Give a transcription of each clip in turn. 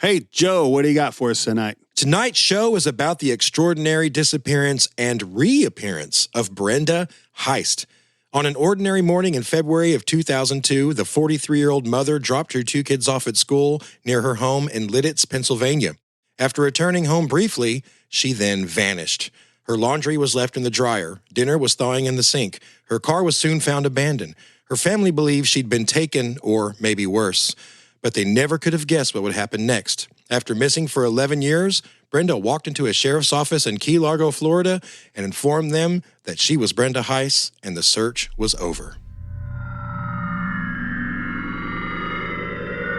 Hey, Joe, what do you got for us tonight? Tonight's show is about the extraordinary disappearance and reappearance of Brenda Heist. On an ordinary morning in February of 2002, the 43-year-old mother dropped her 2 kids off at school near her home in Lititz, Pennsylvania. After returning home briefly, she then vanished. Her laundry was left in the dryer. Dinner was thawing in the sink. Her car was soon found abandoned. Her family believed she'd been taken, or maybe worse. But they never could have guessed what would happen next. After missing for 11 years, Brenda walked into a sheriff's office in Key Largo, Florida, and informed them that she was Brenda Heist and the search was over.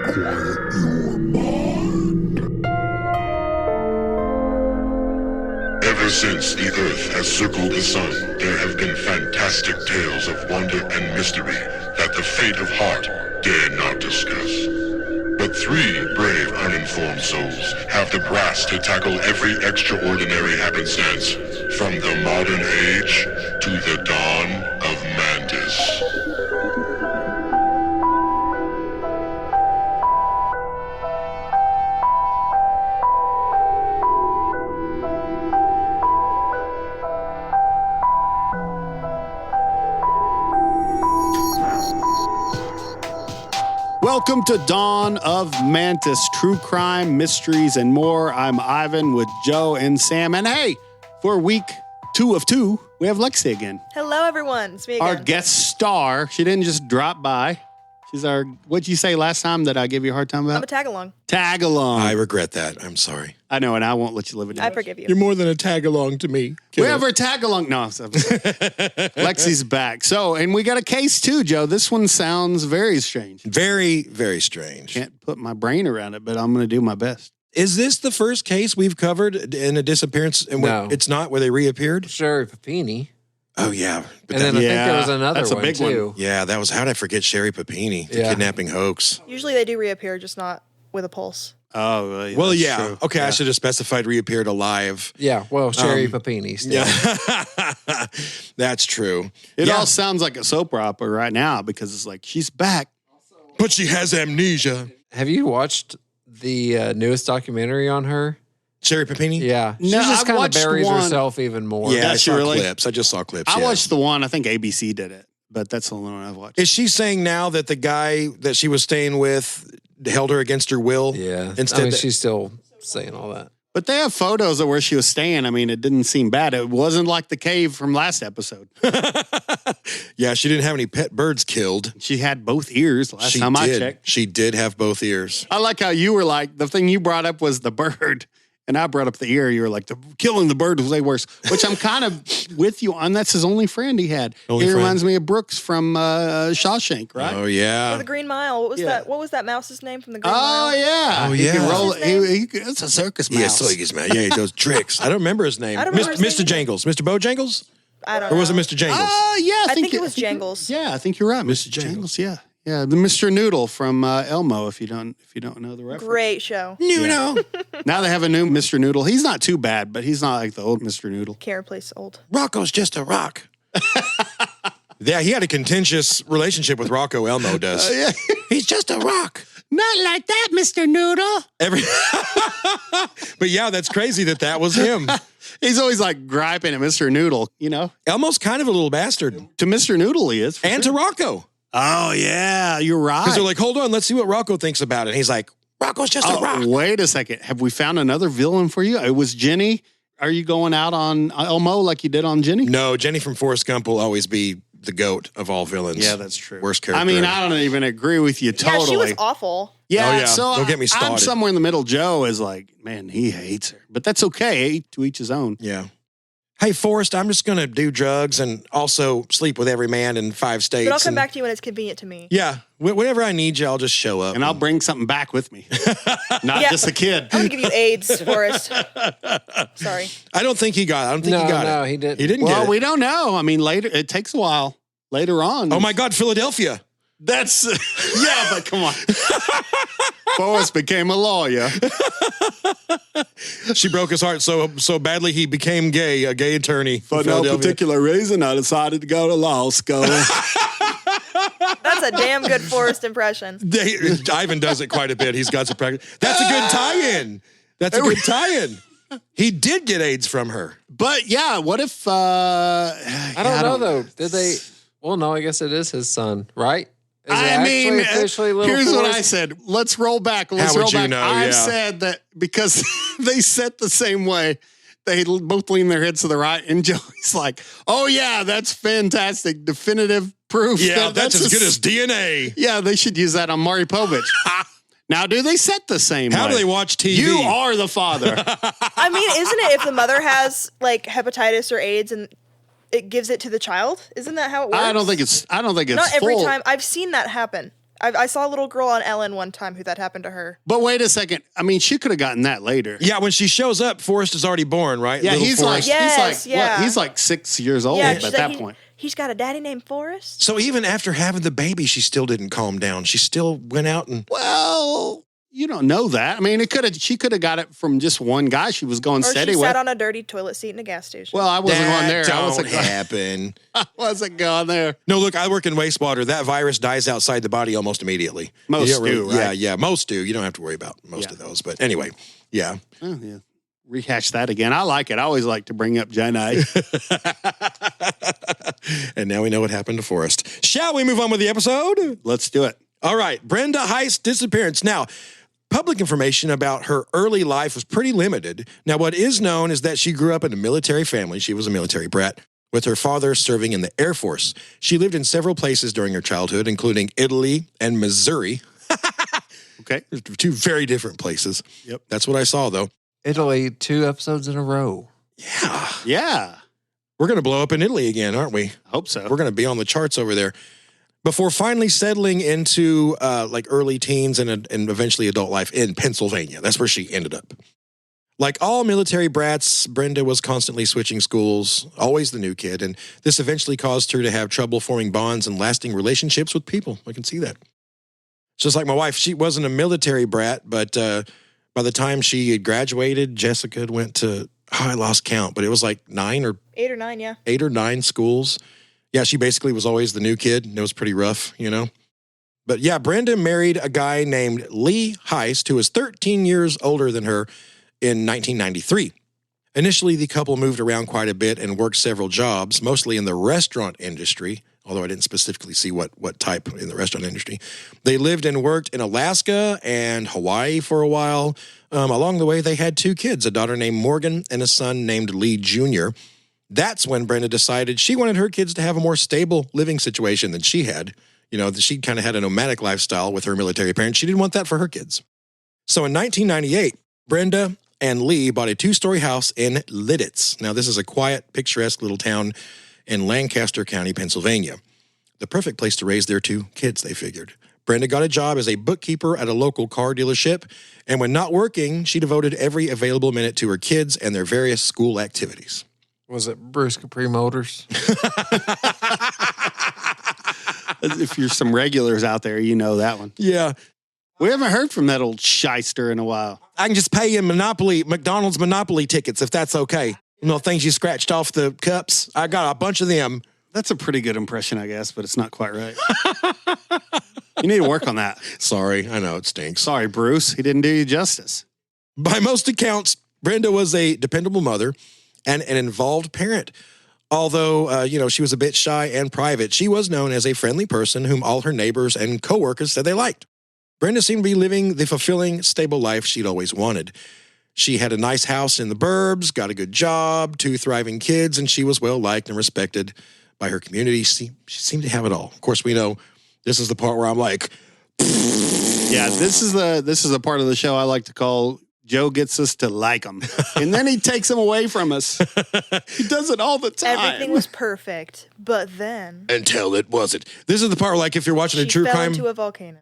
Quiet your mind. Ever since the Earth has circled the Sun, there have been fantastic tales of wonder and mystery that the faint of heart dare not discuss. But 3 brave, uninformed souls have the brass to tackle every extraordinary happenstance, from the modern age to the dawn of Mantis. Welcome to Dawn of Mantis, true crime, mysteries, and more. I'm Ivan with Joe and Sam. And hey, for week 2 of 2, we have Lexi again. Hello, everyone. It's me again. Our guest star. She didn't just drop by. She's our, what'd you say last time that I gave you a hard time about? I'm a tag-along. Tag-along. I regret that. I'm sorry. I know, and I won't let you live it down. I forgive you. You're more than a tag-along to me. We have our tag-along. No, Lexi's back. So, and we got a case too, Joe. This one sounds very strange. Very, very strange. Can't put my brain around it, but I'm going to do my best. Is this the first case we've covered in a disappearance? And No. It's not where they reappeared? Sherry Papini. Oh, yeah. But And then I think there was Yeah, another that's a one, big one. too. yeah, that was, how did I forget Sherry Papini, the Yeah. kidnapping hoax? Usually they do reappear, just not with a pulse. Oh, yeah. Well, that's yeah. true. Okay, Yeah. I should have specified reappeared alive. Yeah, well, Sherry Papini still. Yeah. That's true. It Yeah. all sounds like a soap opera right now because it's like, she's back. But she has amnesia. Have you watched the newest documentary on her? Sherry Papini? Yeah. She No, just I've kind of watched buries one. herself even more. Yeah, I Does she saw really? clips. I just saw clips. I yeah. watched the one, I think ABC did it, but that's the only one I've watched. Is she saying now that the guy that she was staying with held her against her will? Yeah. Instead I mean, that- she's still saying all that. But they have photos of where she was staying. I mean, it didn't seem bad. It wasn't like the cave from last episode. Yeah, she didn't have any pet birds killed. She had both ears last She time I did. checked. She did have both ears. I like how you were like, the thing you brought up was the bird, and I brought up the ear. You were like, killing the bird was way worse, which I'm kind of with you on. That's his only friend he had. Only He friend. reminds me of Brooks from Shawshank, right? Oh, Or yeah. the Green Mile. What was Yeah. that? What was that mouse's name from the Green Oh, Mile? yeah. Oh, He yeah. can roll What's it. his It's a circus mouse. Yeah, so he gets mad. Yeah, he does tricks. I don't remember his name. I don't remember his Mr. name Jangles. Mr. Bojangles? I don't Or know. was it Mr. Jangles? Yeah, I think it was Jangles. Yeah, I think you're right, Mr. Jangles. Yeah, yeah, the Mr. Noodle from Elmo. If you don't know the reference. Great show. No. Now they have a new Mr. Noodle. He's not too bad, but he's not like the old Mr. Noodle. Can't replace old. Rocco's just a rock. Yeah, he had a contentious relationship with Rocco, Elmo does. Yeah. He's just a rock. Not like that, Mr. Noodle. But yeah, that's crazy that was him. He's always like griping at Mr. Noodle, you know? Elmo's kind of a little bastard. To Mr. Noodle, he is. for And sure. to Rocco. Oh, yeah, you're right. Because they're like, hold on, let's see what Rocco thinks about it. And he's like, Rocco's just a rock. Wait a second. Have we found another villain for you? It was Jenny. Are you going out on Elmo like you did on Jenny? No, Jenny from Forrest Gump will always be the goat of all villains. Yeah, that's true. Worst character. I mean, ever. I don't even agree with you totally. Yeah, she was awful. Yeah, Oh, yeah. so Don't get me I'm started. somewhere in the middle. Joe is like, man, he hates her. But that's okay. To each his own. Yeah. Hey, Forrest, I'm just going to do drugs and also sleep with every man in 5 states. But I'll come and- back to you when it's convenient to me. Yeah. Whenever I need you, I'll just show up. And I'll bring something back with me. Not Yeah. just a kid. I'm going to give you AIDS, Forrest. Sorry. I don't think he got it. I don't think he got No, it. he didn't. He didn't Well, get it. we don't know. I mean, later, it takes a while. Later on. Oh, my God, Philadelphia. That's, yeah, but come on. Forrest became a lawyer. She broke his heart so badly he became gay, a gay attorney. For in no Philadelphia. particular reason, I decided to go to law school. That's That's a damn good Forrest impression. Ivan does it quite a bit. He's got some practice. That's a good tie-in. That's a good tie-in. He did get AIDS from her. But yeah, what if... I don't know, though. Did they... Well, no, I guess it is his son, right? Is it I mean, actually officially little here's what Forrest? I said. Let's roll back. How would you know? I Yeah. said that because they set the same way. They both lean their heads to the right, and Joey's like, "Oh yeah, that's fantastic, definitive proof." Yeah, that's as good as DNA. Yeah, they should use that on Maury Povich. Now, do they set the same? How way? do they watch TV? You are the father. I mean, isn't it if the mother has like hepatitis or AIDS and it gives it to the child? Isn't that how it works? I don't think it's. Not every full. time. I've seen that happen. I saw a little girl on Ellen one time who that happened to her. But wait a second. I mean, she could have gotten that later. Yeah, when she shows up, Forrest is already born, right? Yeah, Little he's Forrest. like, he's like 6 years old Yeah, at she's that like, point. He's got a daddy named Forrest. So even after having the baby, she still didn't calm down. She still went out and... Well, you don't know that. I mean, she could have got it from just one guy she was going Or steady she with. sat on a dirty toilet seat in a gas station. Well, I wasn't going there. That I wasn't don't happen. I wasn't going there. No, look, I work in wastewater. That virus dies outside the body almost immediately. Most You don't do, right? Yeah, most do. You don't have to worry about most of those. But anyway, yeah. Oh, yeah. Rehash that again. I like it. I always like to bring up Jenna. And now we know what happened to Forrest. Shall we move on with the episode? Let's do it. All right, Brenda Heist disappearance. Now, public information about her early life was pretty limited. Now, what is known is that she grew up in a military family. She was a military brat, with her father serving in the Air Force. She lived in several places during her childhood, including Italy and Missouri. Okay. Two very different places. Yep. That's what I saw, though. Italy, 2 episodes in a row. Yeah. Yeah. We're going to blow up in Italy again, aren't we? I hope so. We're going to be on the charts over there. Before finally settling into like early teens and eventually adult life in Pennsylvania. That's where she ended up. Like all military brats, Brenda was constantly switching schools, always the new kid, and this eventually caused her to have trouble forming bonds and lasting relationships with people. I can see that. Just like my wife, she wasn't a military brat, but by the time she had graduated, Jessica went to, I lost count, but it was like 9 or 8 or 9, yeah. 8 or 9 schools. Yeah, she basically was always the new kid, and it was pretty rough, you know? But yeah, Brenda married a guy named Lee Heist, who was 13 years older than her in 1993. Initially, the couple moved around quite a bit and worked several jobs, mostly in the restaurant industry, although I didn't specifically see what type in the restaurant industry. They lived and worked in Alaska and Hawaii for a while. Along the way, they had 2 kids, a daughter named Morgan and a son named Lee Jr. That's when Brenda decided she wanted her kids to have a more stable living situation than she had. You know, she kind of had a nomadic lifestyle with her military parents. She didn't want that for her kids. So in 1998, Brenda and Lee bought a 2-story house in Lititz. Now, this is a quiet, picturesque little town in Lancaster County, Pennsylvania. The perfect place to raise their 2 kids, they figured. Brenda got a job as a bookkeeper at a local car dealership, and when not working, she devoted every available minute to her kids and their various school activities. Was it Bruce Capri Motors? If you're some regulars out there, you know that one. Yeah. We haven't heard from that old shyster in a while. I can just pay you McDonald's Monopoly tickets if that's okay. You know, things you scratched off the cups. I got a bunch of them. That's a pretty good impression, I guess, but it's not quite right. You need to work on that. Sorry, I know it stinks. Sorry, Bruce. He didn't do you justice. By most accounts, Brenda was a dependable mother and an involved parent. Although, she was a bit shy and private, she was known as a friendly person whom all her neighbors and coworkers said they liked. Brenda seemed to be living the fulfilling, stable life she'd always wanted. She had a nice house in the burbs, got a good job, 2 thriving kids, and she was well-liked and respected by her community. She seemed to have it all. Of course, we know this is the part where I'm like... Yeah, this is the part of the show I like to call Joe gets us to like him. And then he takes him away from us. He does it all the time. Everything was perfect, but then... Until it wasn't. This is the part where, like, if you're watching a she true fell crime... into a volcano.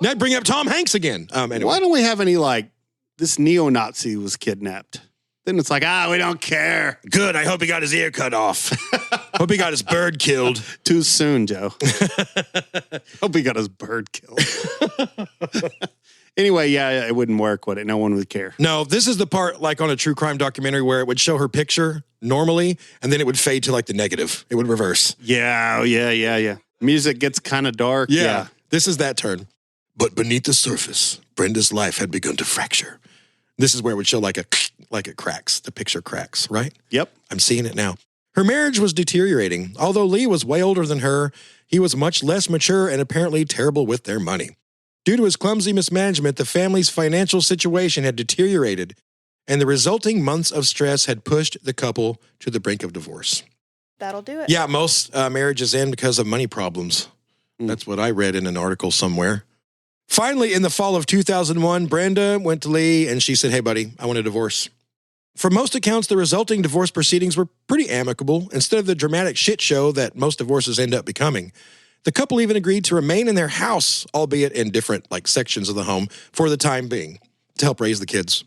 Now bring up Tom Hanks again. Anyway. Why don't we have any, like, this neo-Nazi was kidnapped? Then it's like, we don't care. Good, I hope he got his ear cut off. Hope he got his bird killed. Too soon, Joe. Hope he got his bird killed. Anyway, yeah, it wouldn't work, would it? No one would care. No, this is the part, like on a true crime documentary, where it would show her picture normally, and then it would fade to, like, the negative. It would reverse. Yeah. Music gets kind of dark. Yeah. This is that turn. But beneath the surface, Brenda's life had begun to fracture. This is where it would show like it cracks. The picture cracks, right? Yep. I'm seeing it now. Her marriage was deteriorating. Although Lee was way older than her, he was much less mature and apparently terrible with their money. Due to his clumsy mismanagement, the family's financial situation had deteriorated, and the resulting months of stress had pushed the couple to the brink of divorce. That'll do it. Yeah, most marriages end because of money problems. That's what I read in an article somewhere. Finally, in the fall of 2001, Brenda went to Lee and she said, "Hey, buddy, I want a divorce." For most accounts, the resulting divorce proceedings were pretty amicable instead of the dramatic shit show that most divorces end up becoming. The couple even agreed to remain in their house, albeit in different sections of the home, for the time being, to help raise the kids.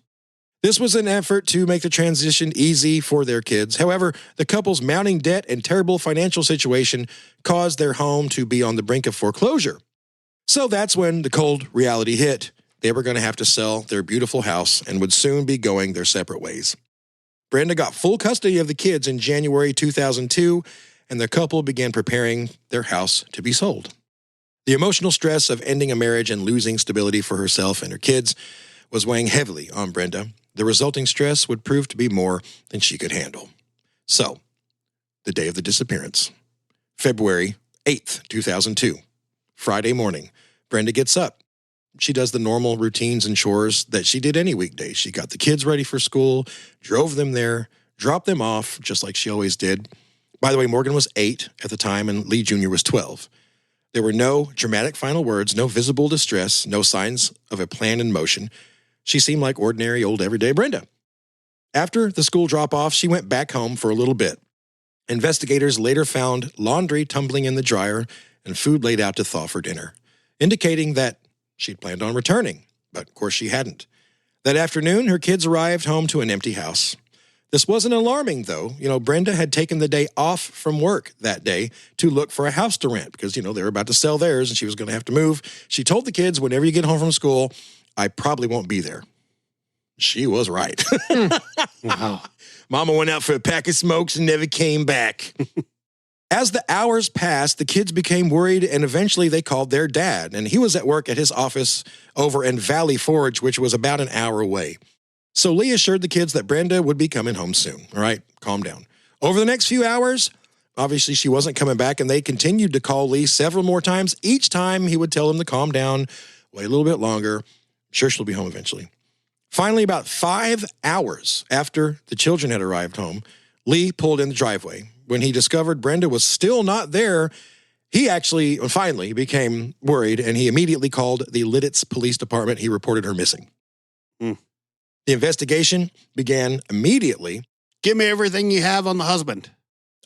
This was an effort to make the transition easy for their kids. However, the couple's mounting debt and terrible financial situation caused their home to be on the brink of foreclosure. So that's when the cold reality hit. They were going to have to sell their beautiful house and would soon be going their separate ways. Brenda got full custody of the kids in January 2002, and the couple began preparing their house to be sold. The emotional stress of ending a marriage and losing stability for herself and her kids was weighing heavily on Brenda. The resulting stress would prove to be more than she could handle. So, the day of the disappearance, February 8th, 2002, Friday morning, Brenda gets up. She does the normal routines and chores that she did any weekday. She got the kids ready for school, drove them there, dropped them off, just like she always did. By the way, Morgan was 8 at the time and Lee Jr. was 12. There were no dramatic final words, no visible distress, no signs of a plan in motion. She seemed like ordinary old everyday Brenda. After the school drop-off, she went back home for a little bit. Investigators later found laundry tumbling in the dryer and food laid out to thaw for dinner, indicating that she'd planned on returning, but of course she hadn't. That afternoon, her kids arrived home to an empty house. This wasn't alarming, though. Brenda had taken the day off from work that day to look for a house to rent because, they were about to sell theirs and she was going to have to move. She told the kids, whenever you get home from school, I probably won't be there. She was right. Wow. Mama went out for a pack of smokes and never came back. As the hours passed, the kids became worried and eventually they called their dad. And he was at work at his office over in Valley Forge, which was about an hour away. So Lee assured the kids that Brenda would be coming home soon. All right, calm down. Over the next few hours, obviously she wasn't coming back and they continued to call Lee several more times. Each time he would tell them to calm down, wait a little bit longer. Sure, she'll be home eventually. Finally, about 5 hours after the children had arrived home, Lee pulled in the driveway. When he discovered Brenda was still not there, he actually finally became worried and he immediately called the Lititz Police Department. He reported her missing. The investigation began immediately. Give me everything you have on the husband.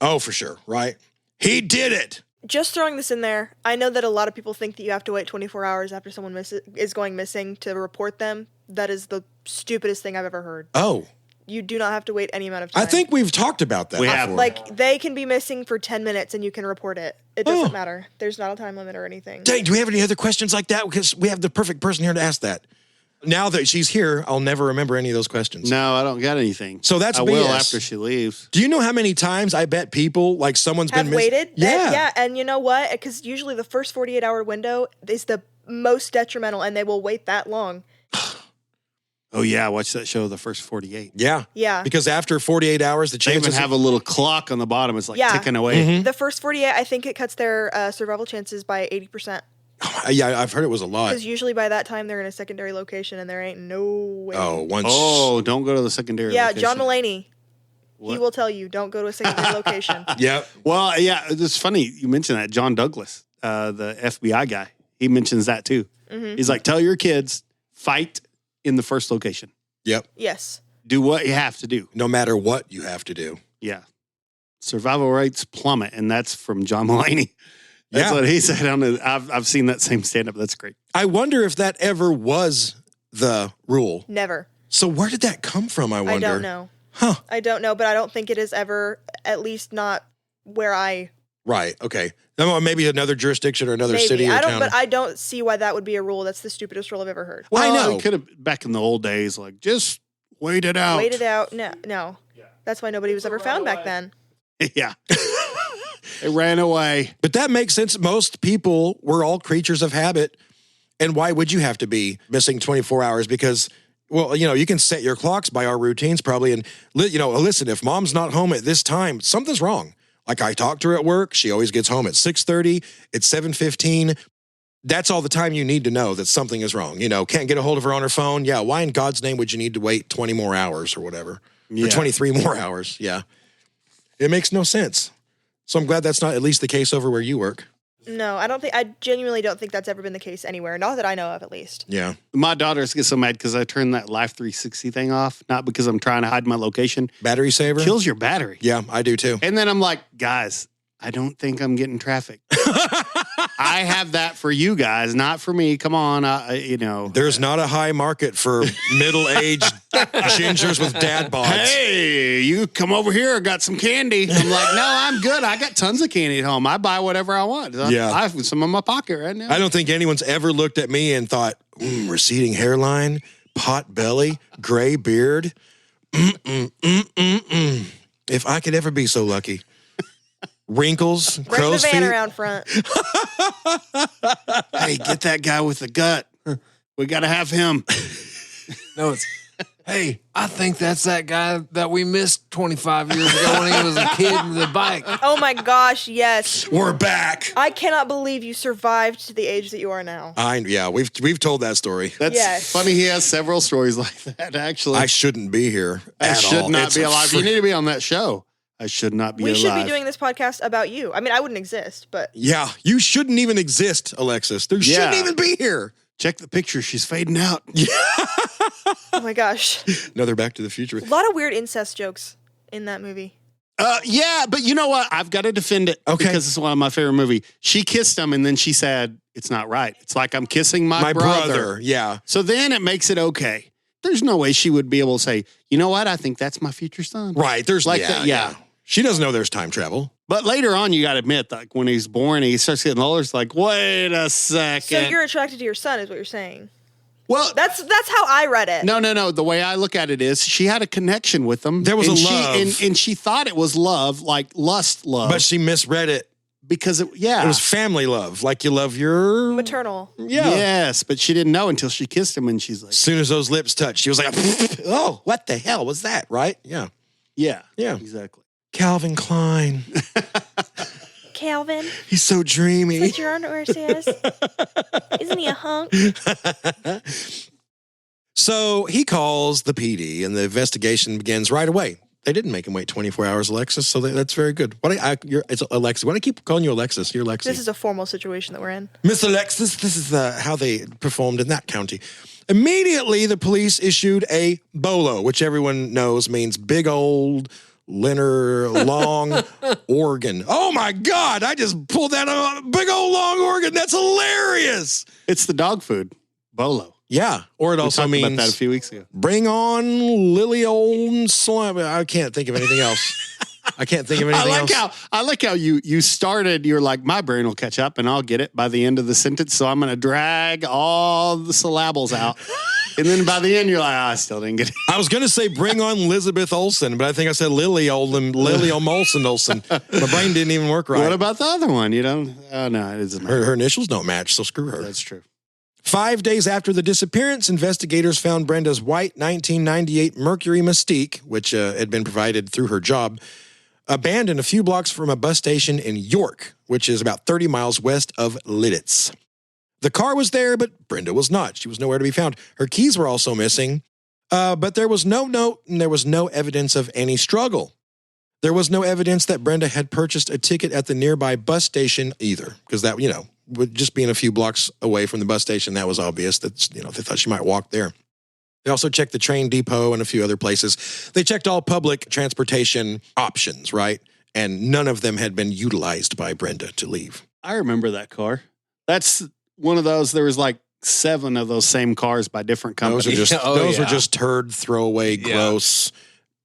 Oh, for sure, right? He did it. Just throwing this in there, I know that a lot of people think that you have to wait 24 hours after someone is going missing to report them. That is the stupidest thing I've ever heard. Oh. You do not have to wait any amount of time. I think we've talked about that before. They can be missing for 10 minutes and you can report it. It doesn't matter. There's not a time limit or anything. Dang, do we have any other questions like that? Because we have the perfect person here to ask that. Now that she's here, I'll never remember any of those questions. No, I don't got anything. So that's I BS. will after she leaves. Do you know how many times I bet people, someone's have been waited? Yeah. And you know what? Because usually the first 48-hour window is the most detrimental and they will wait that long. Oh, yeah. Watch that show, The First 48. Yeah. Yeah. Because after 48 hours, the They chances... even have a little clock on the bottom. It's ticking away. Mm-hmm. The first 48, I think it cuts their survival chances by 80%. Yeah, I've heard it was a lot. Because usually by that time they're in a secondary location and there ain't no way. Oh, don't go to the secondary location. John Mulaney. What? He will tell you, don't go to a secondary location. Yep. Well, yeah, it's funny you mentioned that. John Douglas, the FBI guy, he mentions that too. Mm-hmm. He's like, tell your kids, fight in the first location. Yep. Yes. Do what you have to do. No matter what you have to do. Yeah. Survival rates plummet, and that's from John Mulaney. That's what he said on it. I've seen that same stand-up. That's great. I wonder if that ever was the rule. Never. So where did that come from, I wonder? I don't know. Huh. I don't know, but I don't think it is ever, at least not where I... Right, okay. Maybe another jurisdiction or another city or town. But I don't see why that would be a rule. That's the stupidest rule I've ever heard. Well, I know. It could have, back in the old days, just wait it out. Wait it out. No. Yeah. That's why nobody was ever found back then. Yeah. They ran away. But that makes sense. Most people, we're all creatures of habit. And why would you have to be missing 24 hours? Because, well, you can set your clocks by our routines probably. And, listen, if mom's not home at this time, something's wrong. Like I talked to her at work. She always gets home at 6:30. It's 7:15. That's all the time you need to know that something is wrong. Can't get a hold of her on her phone. Yeah, why in God's name would you need to wait 20 more hours or whatever? Or 23 more hours. Yeah. It makes no sense. So I'm glad that's not at least the case over where you work. No, I genuinely don't think that's ever been the case anywhere. Not that I know of, at least. Yeah. My daughters get so mad because I turned that Life 360 thing off, not because I'm trying to hide my location. Battery saver? Kills your battery. Yeah, I do too. And then I'm like, guys, I don't think I'm getting traffic. I have that for you guys, not for me. Come on, There's not a high market for middle-aged gingers with dad bods. Hey, you come over here. I got some candy. I'm like, no, I'm good. I got tons of candy at home. I buy whatever I want. Yeah. I have some in my pocket right now. I don't think anyone's ever looked at me and thought, receding hairline, pot belly, gray beard. If I could ever be so lucky. Wrinkles, Bring crow's the van feet. around front. Hey, get that guy with the gut. We got to have him. No, hey, I think that's that guy that we missed 25 years ago when he was a kid in the bike. Oh my gosh, yes. We're back. I cannot believe you survived to the age that you are now. We've told that story. That's funny. He has several stories like that, actually. I shouldn't be here I at should all. not It's be a alive. You need to be on that show. I should not be alive. We should be doing this podcast about you. I mean, I wouldn't exist, but... Yeah, you shouldn't even exist, Alexis. There shouldn't even be here. Check the picture. She's fading out. Oh my gosh. Another Back to the Future. A lot of weird incest jokes in that movie. Yeah, but you know what? I've got to defend it because it's one of my favorite movies. She kissed him and then she said, it's not right. It's like I'm kissing my brother. Yeah. So then it makes it okay. There's no way she would be able to say, you know what? I think that's my future son. Right. There's like that. Yeah. She doesn't know there's time travel. But later on, you got to admit, like when he's born, he starts getting older. It's like, wait a second. So you're attracted to your son, is what you're saying? Well, that's how I read it. No. The way I look at it is, she had a connection with him. There was a love, and she thought it was love, like lust love. But she misread it because it was family love, like you love your maternal. Yeah. Yes, but she didn't know until she kissed him, and she's like, as soon as those lips touched, she was like, oh, what the hell was that? Right? Yeah. Yeah. Yeah. Exactly. Calvin Klein. Calvin. He's so dreamy. Is that your underwear says? Isn't he a hunk? So he calls the PD, and the investigation begins right away. They didn't make him wait 24 hours, Alexis, so that's very good. It's Alexis. Why do I keep calling you Alexis? You're Alexis. This is a formal situation that we're in. Miss Alexis, this is how they performed in that county. Immediately, the police issued a BOLO, which everyone knows means big old linear long organ. Oh my God, I just pulled that on a big old long organ. That's hilarious. It's the dog food, Bolo. Yeah, or it also means about that a few weeks ago. Bring on Lily Olden Slime. I can't think of anything else. I like how you started. You're like, my brain will catch up and I'll get it by the end of the sentence. So I'm going to drag all the syllables out. And then by the end, you're like, I still didn't get it. I was going to say bring on Elizabeth Olsen, but I think I said Lily Olsen. My brain didn't even work right. What about the other one? You don't? Oh, no, it isn't. Her initials don't match, so screw her. That's true. 5 days after the disappearance, investigators found Brenda's white 1998 Mercury Mystique, which had been provided through her job, abandoned a few blocks from a bus station in York, which is about 30 miles west of Lititz. The car was there, but Brenda was not. She was nowhere to be found. Her keys were also missing, but there was no note and there was no evidence of any struggle. There was no evidence that Brenda had purchased a ticket at the nearby bus station either, because that, with just being a few blocks away from the bus station, that was obvious that, they thought she might walk there. They also checked the train depot and a few other places. They checked all public transportation options, right? And none of them had been utilized by Brenda to leave. I remember that car. That's one of those, there was like 7 of those same cars by different companies. Those were just turd, throwaway, gross,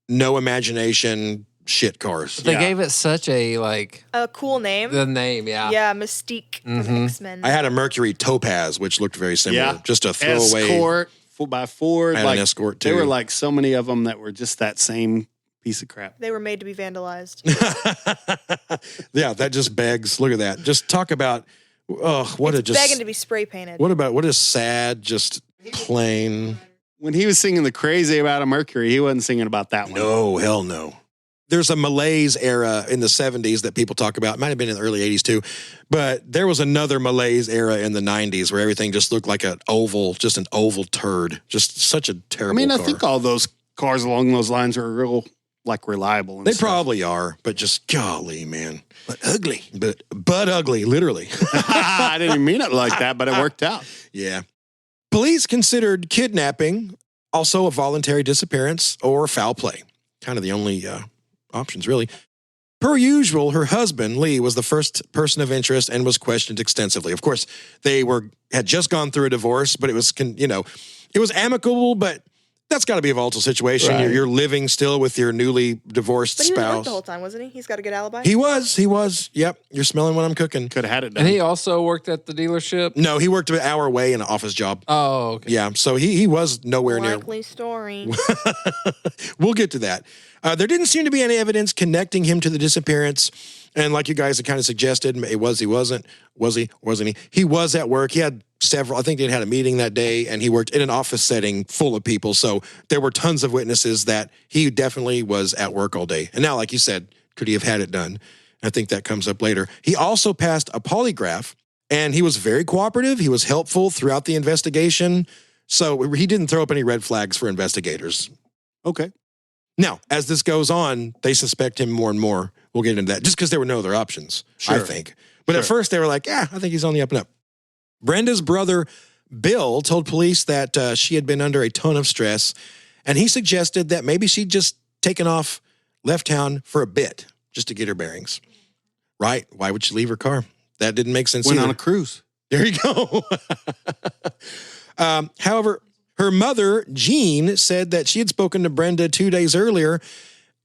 no imagination, shit cars. They gave it such a cool name. The name, yeah. Yeah, Mystique from X-Men. I had a Mercury Topaz, which looked very similar. Just a throwaway. Escort by Ford. I had an Escort too. There were like so many of them that were just that same piece of crap. They were made to be vandalized. Yeah, that just begs. Look at that. Just talk about, It's begging to be spray painted. What a sad, just plain. When he was singing the Crazy About a Mercury, he wasn't singing about that one. No, hell no. There's a malaise era in the 70s that people talk about. It might have been in the early 80s too. But there was another malaise era in the 90s where everything just looked like an oval turd. Just such a terrible car. I think all those cars along those lines are real, reliable. And They stuff. probably are, but just golly, man. But ugly. But ugly, literally. I didn't even mean it like that, but it worked out. Yeah. Police considered kidnapping also a voluntary disappearance or foul play. Kind of the only options, really. Per usual, her husband, Lee, was the first person of interest and was questioned extensively. Of course, they had just gone through a divorce, but it was, it was amicable, but that's got to be a volatile situation. Right. You're living still with your newly divorced But he was at work spouse. the whole time, wasn't he? He's got a good alibi. He was. Yep. You're smelling what I'm cooking. Could have had it done. And he also worked at the dealership? No, he worked an hour away in an office job. Oh, okay. Yeah, so he was nowhere near. Likely story. We'll get to that. There didn't seem to be any evidence connecting him to the disappearance. And like you guys had kind of suggested, he wasn't he? He was at work. He had several, I think they had a meeting that day, and he worked in an office setting full of people. So there were tons of witnesses that he definitely was at work all day. And now, like you said, could he have had it done? I think that comes up later. He also passed a polygraph, and he was very cooperative. He was helpful throughout the investigation. So he didn't throw up any red flags for investigators. Okay. Now, as this goes on, they suspect him more and more. We'll get into that just because there were no other options, I think. But at first they were like, I think he's on the up and up. Brenda's brother, Bill, told police that she had been under a ton of stress, and he suggested that maybe she'd just taken off, left town for a bit just to get her bearings. Right? Why would she leave her car? That didn't make sense Went either. on a cruise. There you go. However, her mother, Jean, said that she had spoken to Brenda 2 days earlier,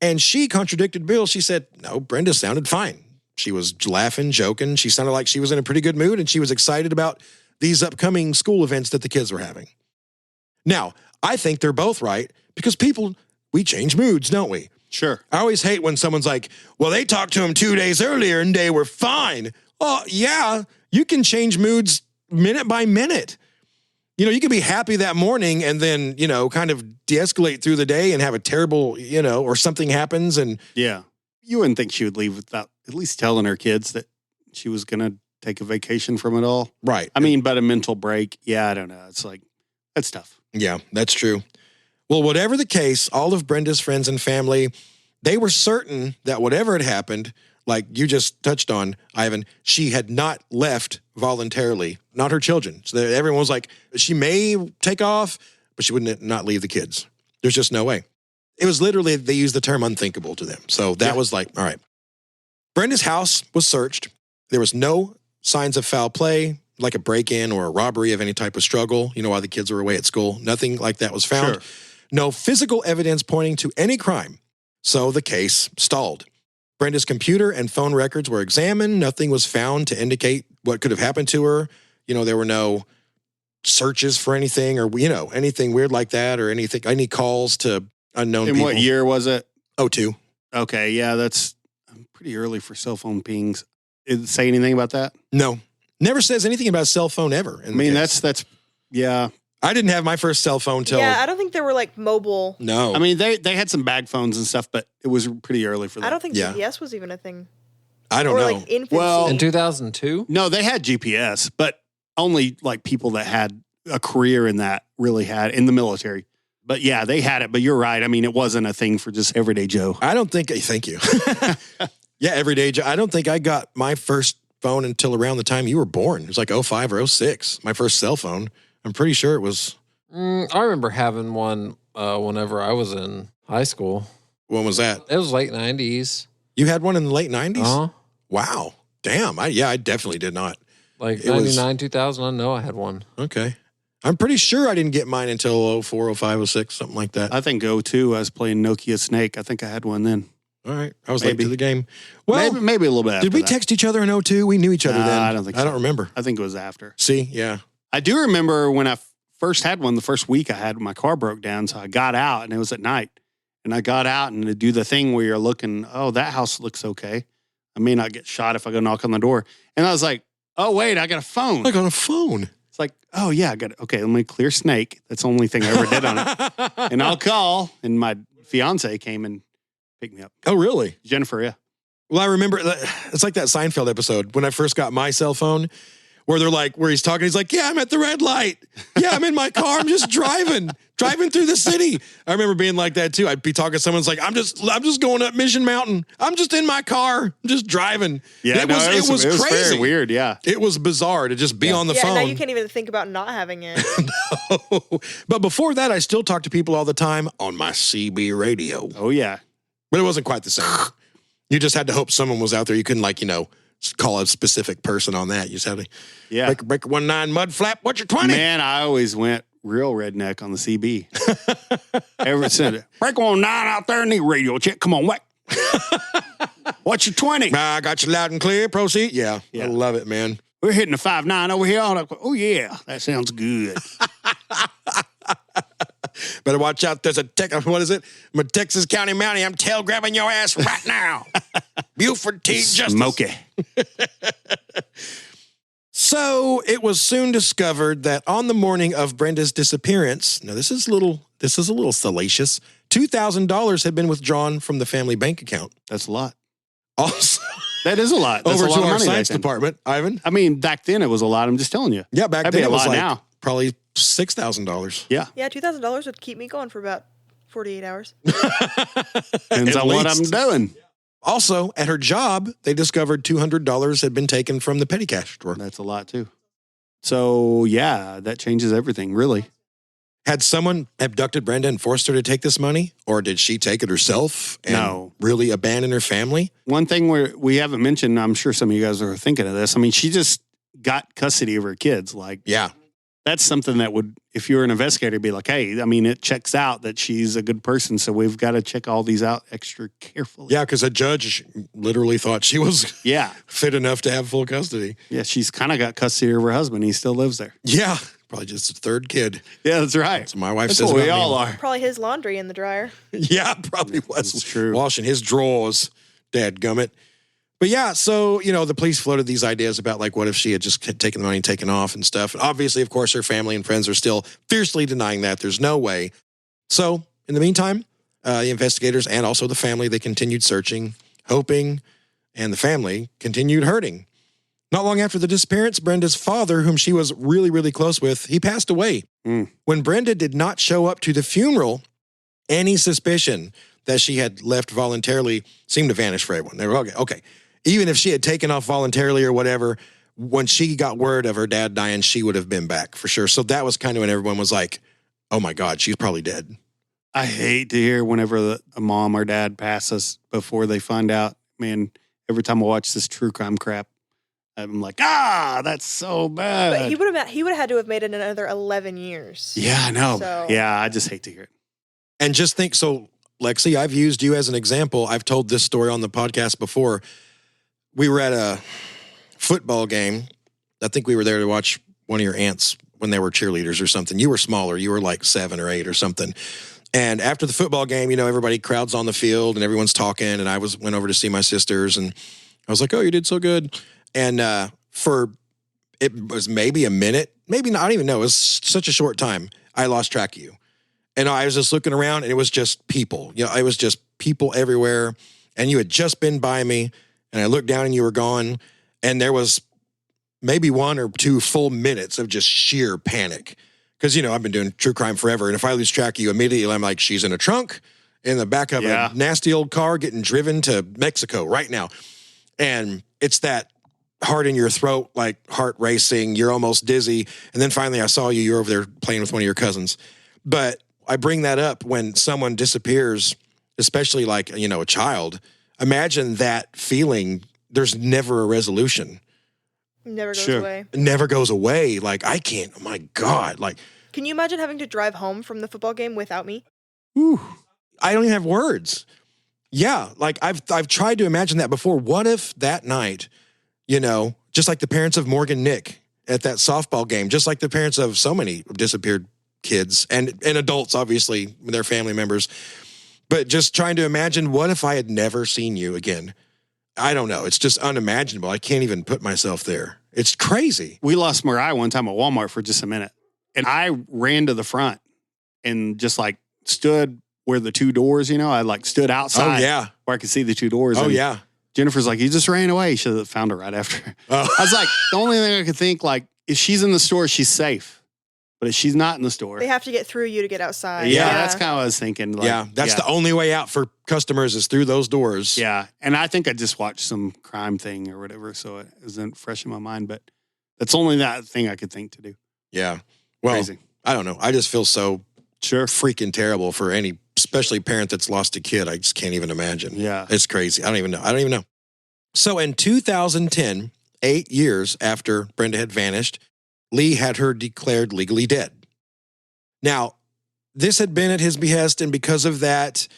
and she contradicted Bill. She said, no, Brenda sounded fine. She was laughing, joking. She sounded like she was in a pretty good mood, and she was excited about these upcoming school events that the kids were having. Now, I think they're both right, because people, we change moods, don't we? Sure. I always hate when someone's like, well, they talked to him 2 days earlier, and they were fine. Oh, yeah, you can change moods minute by minute. You can be happy that morning and then, kind of de-escalate through the day and have a terrible, or something happens. And yeah, you wouldn't think she would leave without at least telling her kids that she was going to take a vacation from it all. Right. I mean, but a mental break. Yeah, I don't know. It's like, that's tough. Yeah, that's true. Well, whatever the case, all of Brenda's friends and family, they were certain that whatever had happened, like you just touched on, Ivan, she had not left voluntarily, not her children. So everyone was like, she may take off, but she wouldn't not leave the kids. There's just no way. It was literally, they used the term unthinkable to them. So that was like, all right. Brenda's house was searched. There was no signs of foul play, like a break-in or a robbery of any type of struggle, while the kids were away at school. Nothing like that was found. Sure. No physical evidence pointing to any crime. So the case stalled. Brenda's computer and phone records were examined. Nothing was found to indicate what could have happened to her. There were no searches for anything or, anything weird like that or anything, any calls to unknown people. In what year was it? 2002. Okay, yeah, that's pretty early for cell phone pings. Did it say anything about that? No. Never says anything about a cell phone ever. I mean, that's yeah. I didn't have my first cell phone till... Yeah, I don't think there were mobile. No. I mean, they had some bag phones and stuff, but it was pretty early for that. I don't think Yeah. GPS was even a thing. I don't know. Infancy. Well, In 2002? No, they had GPS, but only people that had a career in that really had in the military. But yeah, they had it. But you're right. I mean, it wasn't a thing for just everyday Joe. I don't think... Thank you. Yeah, everyday. I don't think I got my first phone until around the time you were born. It was like 05 or 06, my first cell phone. I'm pretty sure it was... I remember having one whenever I was in high school. When was that? It was late 90s. You had one in the late 90s? Uh-huh. Wow. Damn. I definitely did not. Like It was- 99, 2000, I know I had one. Okay. I'm pretty sure I didn't get mine until 04, 05, 06, something like that. I think 02, I was playing Nokia Snake. I think I had one then. All right. I was Maybe. late to the game. Well, Maybe a little bit after did we that. text each other in 02? We knew each other Nah, then. I don't think I so. don't remember. I think it was after. See? Yeah. I do remember when I first had one, the first week I had, my car broke down, so I got out, and it was at night. And I got out and to do the thing where you're looking, oh, that house looks okay. I may not get shot if I go knock on the door. And I was like, oh, wait, I got a phone. I got a phone. It's like, oh, yeah, I got it. Okay, let me clear Snake. That's the only thing I ever did on it. And I'll call. And my fiance came and picked me up. Oh, really? Jennifer, yeah. Well, I remember, it's like that Seinfeld episode when I first got my cell phone where they're like, where he's talking, he's like, yeah, I'm at the red light. Yeah, I'm in my car. I'm just driving through the city. I remember being like that too. I'd be talking to someone's like, I'm just going up Mission Mountain. I'm just in my car. I'm just driving. Yeah, it was crazy. Very weird, yeah. It was bizarre to just be on the phone. Yeah, now you can't even think about not having it. No. But before that, I still talked to people all the time on my CB radio. Oh, yeah. But it wasn't quite the same. You just had to hope someone was out there. You couldn't call a specific person on that. You just had to break 19 mud flap. What's your 20? Man, I always went real redneck on the CB. Ever since break 19 out there in the radio check. Come on, what? What's your 20? I got you loud and clear. Proceed. Yeah. I love it, man. We're hitting a 5.9 over here. Oh yeah, that sounds good. Better watch out. There's a I'm a Texas County Mountie. I'm tail grabbing your ass right now. Buford T. Justice. Smoky. So it was soon discovered that on the morning of Brenda's disappearance, now this is a little salacious, $2,000 had been withdrawn from the family bank account. That's a lot. Also, that is a lot. That's over a lot to of our money science back then. department, Ivan. I mean, back then it was a lot. I'm just telling you. Yeah, back That'd then be a it was lot like now. probably $6,000. Yeah. Yeah, $2,000 would keep me going for about 48 hours. Depends on what I'm doing. Also, at her job, they discovered $200 had been taken from the petty cash drawer. That's a lot too. So yeah, that changes everything, really. Had someone abducted Brenda and forced her to take this money? Or did she take it herself and really abandon her family? One thing we haven't mentioned, I'm sure some of you guys are thinking of this. I mean, she just got custody of her kids. Like, yeah. That's something that would, if you were an investigator, be like, hey, I mean, it checks out that she's a good person, so we've got to check all these out extra carefully. Yeah, because a judge literally thought she was fit enough to have full custody. Yeah, she's kind of got custody of her husband. He still lives there. Yeah, probably just a third kid. Yeah, that's right. That's what my wife that's says what about we all me. are. Probably his laundry in the dryer. Yeah, probably was. That's true. Washing his drawers, dadgummit. But yeah, so, the police floated these ideas about, like, what if she had just taken the money and taken off and stuff. And obviously, of course, her family and friends are still fiercely denying that. There's no way. So, in the meantime, the investigators and also the family, they continued searching, hoping, and the family continued hurting. Not long after the disappearance, Brenda's father, whom she was really, really close with, he passed away. When Brenda did not show up to the funeral, any suspicion that she had left voluntarily seemed to vanish for everyone. They were, okay. Even if she had taken off voluntarily or whatever, when she got word of her dad dying, she would have been back for sure. So that was kind of when everyone was like, oh my God, she's probably dead. I hate to hear whenever a mom or dad passes before they find out. Man, every time I watch this true crime crap, I'm like, that's so bad. But he would have had to have made it another 11 years. Yeah, I know. So. Yeah, I just hate to hear it. And just think, so Lexi, I've used you as an example. I've told this story on the podcast before. We were at a football game. I think we were there to watch one of your aunts when they were cheerleaders or something. You were smaller. You were like 7 or 8 or something. And after the football game, everybody crowds on the field and everyone's talking. And I went over to see my sisters and I was like, oh, you did so good. And it was maybe a minute, maybe not, I don't even know. It was such a short time. I lost track of you. And I was just looking around and it was just people. It was just people everywhere. And you had just been by me. And I looked down and you were gone. And there was maybe 1 or 2 full minutes of just sheer panic. Because, I've been doing true crime forever. And if I lose track of you immediately, I'm like, she's in a trunk in the back of a nasty old car getting driven to Mexico right now. And it's that heart in your throat, like heart racing. You're almost dizzy. And then finally I saw you. You're over there playing with one of your cousins. But I bring that up when someone disappears, especially like, a child. Imagine that feeling. There's never a resolution. Never goes away. It never goes away. Like, I can't, oh my God. Like, can you imagine having to drive home from the football game without me? Whew, I don't even have words. Yeah. Like I've tried to imagine that before. What if that night, just like the parents of Morgan Nick at that softball game, just like the parents of so many disappeared kids and adults, obviously, their family members, But just trying to imagine, what if I had never seen you again? I don't know. It's just unimaginable. I can't even put myself there. It's crazy. We lost Mariah one time at Walmart for just a minute. And I ran to the front and just like stood where the two doors, I like stood outside. Oh, yeah. Where I could see the two doors. Oh, and yeah. Jennifer's like, you just ran away. Should have found her right after. Oh. I was like, the only thing I could think, like, if she's in the store, she's safe. But if she's not in the store. They have to get through you to get outside. Yeah, that's kind of what I was thinking. Like, that's the only way out for customers is through those doors. Yeah. And I think I just watched some crime thing or whatever, so it isn't fresh in my mind. But that's only that thing I could think to do. Yeah. Well, Crazy. I don't know. I just feel so freaking terrible for any, especially parent that's lost a kid. I just can't even imagine. Yeah. It's crazy. I don't even know. So in 2010, 8 years after Brenda had vanished, Lee had her declared legally dead. Now, this had been at his behest, and because of that,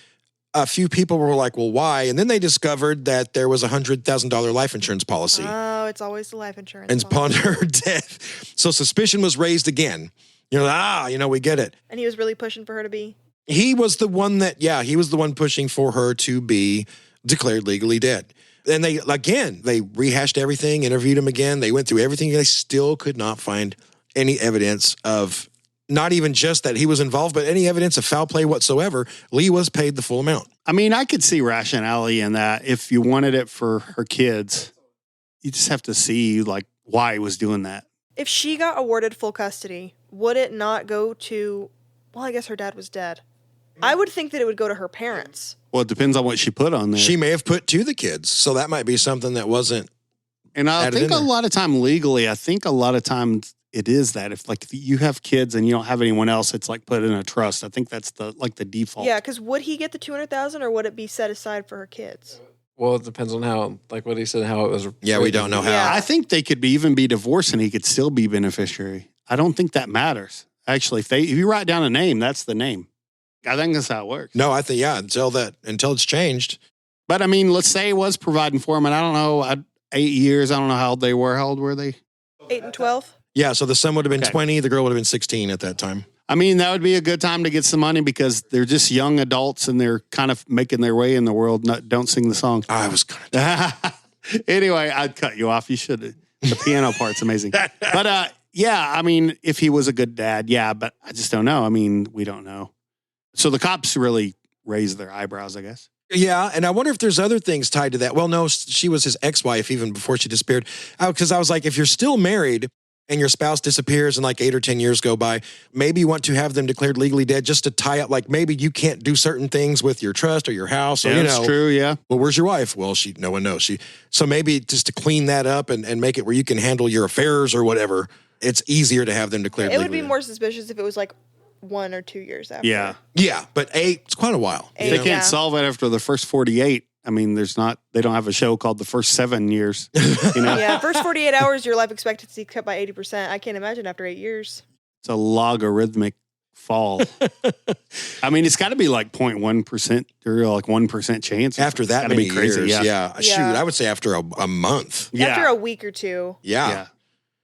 a few people were like, well, why? And then they discovered that there was a $100,000 life insurance policy. Oh, it's always the life insurance. And upon her death, so suspicion was raised again. We get it. And he was really pushing for her to be? He was the one pushing for her to be declared legally dead. And they rehashed everything, interviewed him again. They went through everything. They still could not find any evidence of, not even just that he was involved, but any evidence of foul play whatsoever. Lee was paid the full amount. I mean, I could see rationality in that. If you wanted it for her kids, you just have to see like why he was doing that. If she got awarded full custody, would it not go to, well, I guess her dad was dead. I would think that it would go to her parents. Well, it depends on what she put on there. She may have put to the kids, so that might be something that wasn't. And I think a lot of time legally, times it is that if like you have kids and you don't have anyone else, it's like put in a trust. I think that's the default. Yeah, because would he get the $200,000 or would it be set aside for her kids? Well, it depends on how, like what he said, how it was. Yeah, we don't know how. Yeah. I think they could even be divorced and he could still be beneficiary. I don't think that matters. Actually, if you write down a name, that's the name. I think that's how it works. No, I think, until it's changed. But I mean, let's say it was providing for him, and I don't know, 8 years, I don't know how old they were. How old were they? 8 and 12? Yeah, so the son would have been 20, the girl would have been 16 at that time. I mean, that would be a good time to get some money because they're just young adults and they're kind of making their way in the world. Don't sing the song. I was going to. Anyway, I'd cut you off. You should. The piano part's amazing. But yeah, I mean, if he was a good dad, yeah, but I just don't know. I mean, we don't know. So the cops really raised their eyebrows, I guess. Yeah, and I wonder if there's other things tied to that. Well, no, she was his ex-wife even before she disappeared. Because I was like, if you're still married and your spouse disappears and like 8 or 10 years go by, maybe you want to have them declared legally dead just to tie up, like maybe you can't do certain things with your trust or your house. Or, That's true, yeah. Well, where's your wife? Well, no one knows. So maybe just to clean that up and make it where you can handle your affairs or whatever, it's easier to have them declared legally dead. It would be more suspicious if it was like 1 or 2 years after. Yeah. Yeah, but 8, it's quite a while. They can't solve it after the first 48. I mean, they don't have a show called The First 7 Years. Yeah, first 48 hours, your life expectancy cut by 80%. I can't imagine after 8 years. It's a logarithmic fall. I mean, it's got to be like 0.1% or like 1% chance. After that many years, Yeah. Shoot, I would say after a month. Yeah. After a week or two. Yeah.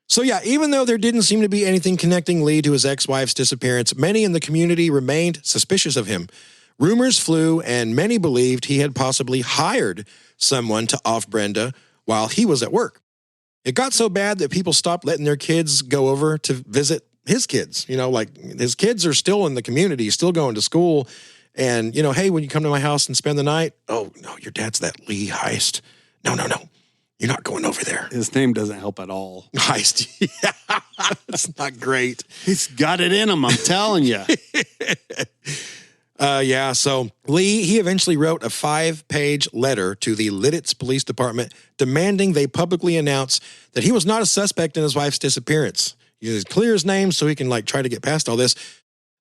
So yeah, even though there didn't seem to be anything connecting Lee to his ex-wife's disappearance, many in the community remained suspicious of him. Rumors flew, and many believed he had possibly hired someone to off Brenda while he was at work. It got so bad that people stopped letting their kids go over to visit his kids. Like his kids are still in the community, still going to school. And, hey, when you come to my house and spend the night, oh, no, your dad's that Lee Heist. No. You're not going over there. His name doesn't help at all. Heist. Yeah, it's not great. He's got it in him, I'm telling you. So Lee, he eventually wrote a 5-page letter to the Lititz Police Department demanding they publicly announce that he was not a suspect in his wife's disappearance. He clear his name so he can try to get past all this.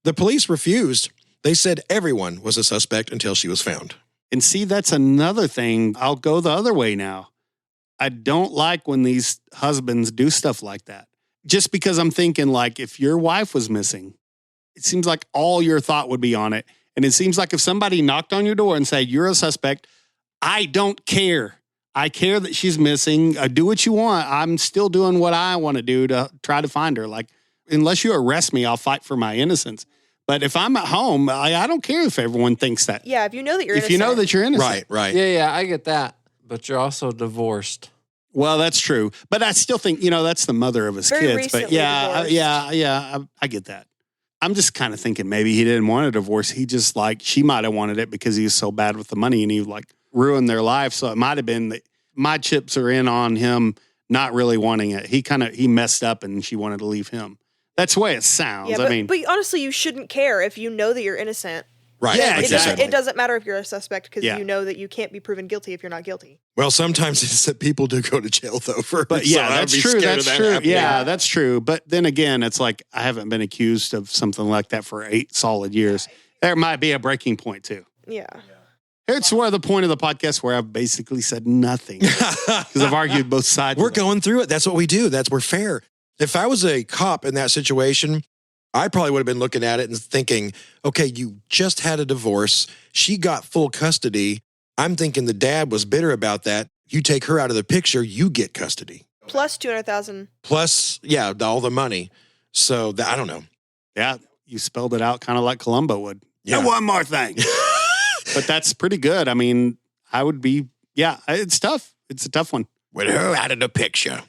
The police refused. They said everyone was a suspect until she was found. And see, that's another thing. I'll go the other way now. I don't like when these husbands do stuff like that. Just because I'm thinking if your wife was missing, it seems like all your thought would be on it. And it seems like if somebody knocked on your door and said, you're a suspect, I don't care. I care that she's missing. Do what you want. I'm still doing what I want to do to try to find her. Unless you arrest me, I'll fight for my innocence. But if I'm at home, I don't care if everyone thinks that. Yeah, if you know that you're If innocent. you know that you're innocent. Right. Yeah, I get that. But you're also divorced. Well, that's true. But I still think, that's the mother of his Very kids. But recently divorced. I get that. I'm just kind of thinking maybe he didn't want a divorce. He just she might have wanted it because he was so bad with the money and he ruined their life. So it might have been that my chips are in on him not really wanting it. He messed up and she wanted to leave him. That's the way it sounds. Yeah, but honestly, you shouldn't care if you know that you're innocent. Right. Yeah, It doesn't matter if you're a suspect because you know that you can't be proven guilty if you're not guilty. Well, sometimes it's that people do go to jail, though. But yeah, that's true. That's true. Yeah, that's true. But then again, it's I haven't been accused of something like that for 8 solid years. There might be a breaking point, too. Yeah. It's where the point of the podcast where I've basically said nothing because I've argued both sides. We're going through it. That's what we do. We're fair. If I was a cop in that situation, I probably would have been looking at it and thinking, okay, you just had a divorce. She got full custody. I'm thinking the dad was bitter about that. You take her out of the picture, you get custody. Plus $200,000. Plus, all the money. So I don't know. Yeah, you spelled it out kind of like Columbo would. Yeah. And one more thing. But that's pretty good. I mean, I would be, it's tough. It's a tough one. With her out of the picture,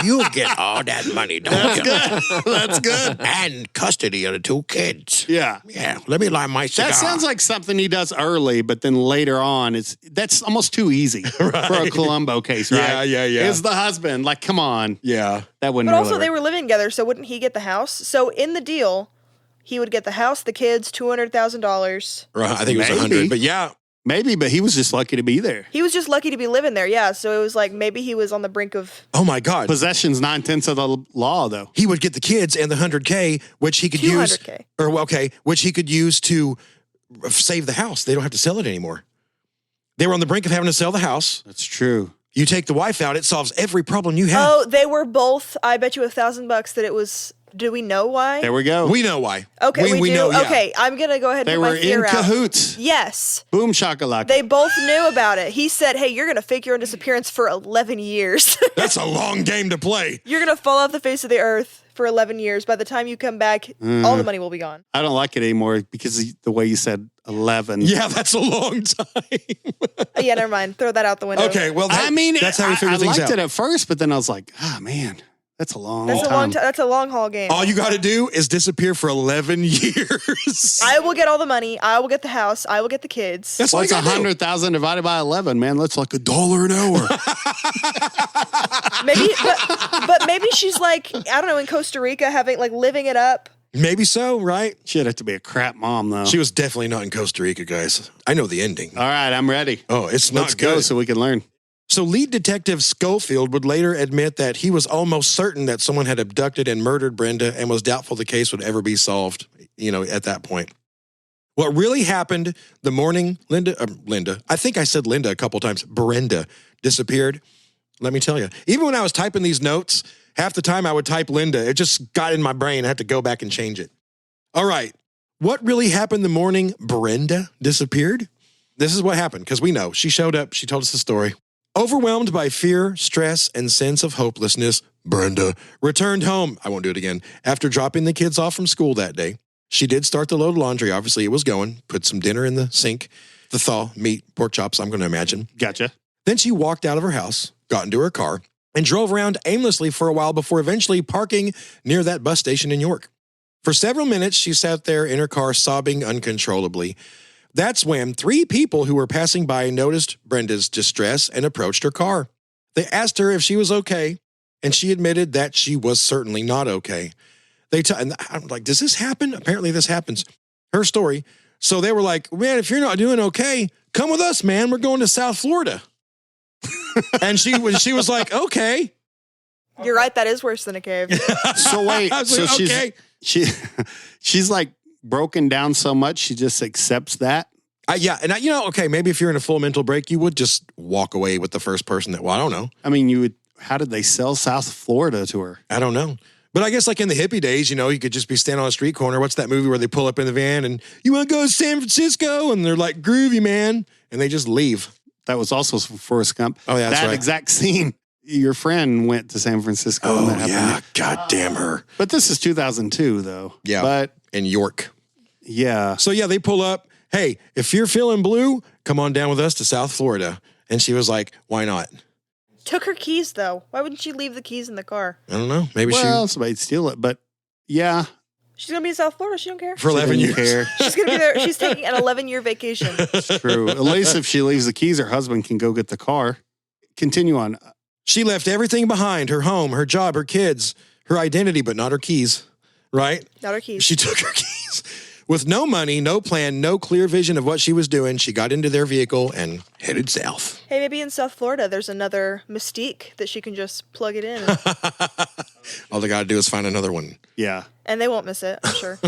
you'll get all that money, don't you? That's good. And custody of the 2 kids. Yeah. Yeah, let me light my cigar. That sounds like something he does early, but then later on, that's almost too easy for a Columbo case, right? Yeah. It's the husband. Come on. Yeah. That wouldn't But really also, they work. were living together, so wouldn't he get the house? So in the deal, he would get the house, the kids, $200,000. Right, I think it was Maybe. 100, but yeah. Maybe, but he was just lucky to be there. He was just lucky to be living there, yeah. So it was maybe he was on the brink of... Oh, my God. Possession's 9/10 of the law, though. He would get the kids and the $100K, which he could use... $200K. Which he could use to save the house. They don't have to sell it anymore. They were on the brink of having to sell the house. That's true. You take the wife out, it solves every problem you have. Oh, they were both... I bet you $1,000 that it was... Do we know why? There we go. We know why. Okay, we do? know, yeah. Okay, I'm going to go ahead and They put were my fear in out. cahoots. Yes. Boom shakalaka. They both knew about it. He said, hey, you're going to fake your own disappearance for 11 years. That's a long game to play. You're going to fall off the face of the earth for 11 years. By the time you come back, all the money will be gone. I don't like it anymore because the way you said 11. Yeah, that's a long time. Yeah, never mind. Throw that out the window. Okay, well, that's how we figure I things liked out. it at first, but then I was like, man, that's a long That's time. a long time. That's a long haul game. All you got to do is disappear for 11 years. I will get all the money. I will get the house. I will get the kids. That's all What's you gotta do. 100,000 divided by 11, man? That's like $1 an hour. Maybe, but maybe she's I don't know, in Costa Rica, having living it up. Maybe so, right? She'd have to be a crap mom, though. She was definitely not in Costa Rica, guys. I know the ending. All right, I'm ready. Oh, it's not Let's go good. so we can learn. So lead detective Schofield would later admit that he was almost certain that someone had abducted and murdered Brenda and was doubtful the case would ever be solved, at that point. What really happened the morning Linda, I think I said Linda a couple times, Brenda disappeared. Let me tell you, even when I was typing these notes, half the time I would type Linda. It just got in my brain. I had to go back and change it. All right. What really happened the morning Brenda disappeared? This is what happened, because we know. She showed up. She told us the story. Overwhelmed by fear, stress, and sense of hopelessness, Brenda returned home. I won't do it again. After dropping the kids off from school that day, she did start the load of laundry. Obviously, it was going. Put some dinner in the sink. The thaw, meat, pork chops, I'm going to imagine. Gotcha. Then she walked out of her house, got into her car, and drove around aimlessly for a while before eventually parking near that bus station in York. For several minutes, she sat there in her car sobbing uncontrollably. That's when 3 people who were passing by noticed Brenda's distress and approached her car. They asked her if she was okay, and she admitted that she was certainly not okay. And I'm like, does this happen? Apparently this happens. Her story. So they were like, man, if you're not doing okay, come with us, man. We're going to South Florida. And she was like, okay. You're right. That is worse than a cave. So wait, I was so like, okay. she's like broken down so much she just accepts that. Yeah, and okay, maybe if you're in a full mental break, you would just walk away with the first person that, well, I don't know. I mean, you would. How did they sell South Florida to her? I don't know. But I guess in the hippie days, you could just be standing on a street corner. What's that movie where they pull up in the van and you want to go to San Francisco? And they're like, groovy, man. And they just leave. That was also Forrest Gump. Oh, yeah, that's that right. exact scene. Your friend went to San Francisco. Oh, when that happened. yeah. God damn her. But this is 2002, though. Yeah. But In York. Yeah. So yeah, they pull up. Hey, if you're feeling blue, come on down with us to South Florida. And she was like, why not? Took her keys, though. Why wouldn't she leave the keys in the car? I don't know. Maybe somebody'd steal it. But yeah. She's going to be in South Florida. She don't care. For 11 years. She's going to be there. She's taking an 11-year vacation. It's true. At least if she leaves the keys, her husband can go get the car. Continue on. She left everything behind, her home, her job, her kids, her identity, but not her keys, right? Not her keys. She took her keys. With no money, no plan, no clear vision of what she was doing, she got into their vehicle and headed south. Hey, maybe in South Florida, there's another Mystique that she can just plug it in. All they got to do is find another one. Yeah. And they won't miss it, I'm sure.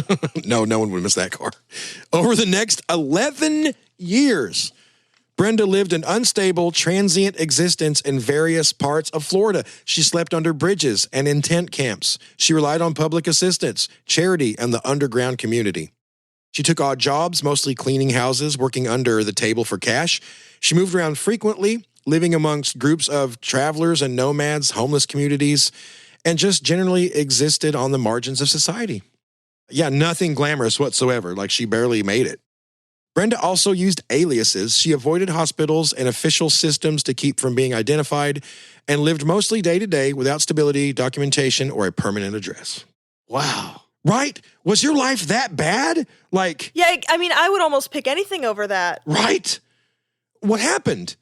No one would miss that car. Over the next 11 years, Brenda lived an unstable, transient existence in various parts of Florida. She slept under bridges and in tent camps. She relied on public assistance, charity, and the underground community. She took odd jobs, mostly cleaning houses, working under the table for cash. She moved around frequently, living amongst groups of travelers and nomads, homeless communities, and just generally existed on the margins of society. Yeah, nothing glamorous whatsoever, like she barely made it. Brenda also used aliases. She avoided hospitals and official systems to keep from being identified and lived mostly day to day without stability, documentation, or a permanent address. Wow. Right? Was your life that bad? Like, Yeah, I mean, I would almost pick anything over that. right? What happened?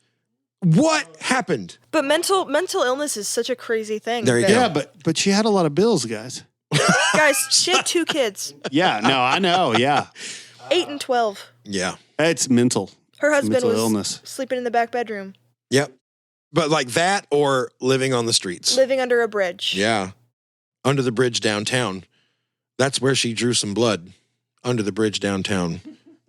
What happened? But mental illness is such a crazy thing. There you that- go. Yeah, but she had a lot of bills, guys. Guys, she had 2 kids, Yeah, no, I know. Yeah. 8 and 12. Yeah. It's mental. Her husband mental was illness. sleeping in the back bedroom, Yep. But like that or living on the streets. living under a bridge. Yeah. Under the bridge downtown. That's where she drew some blood. Under the bridge downtown.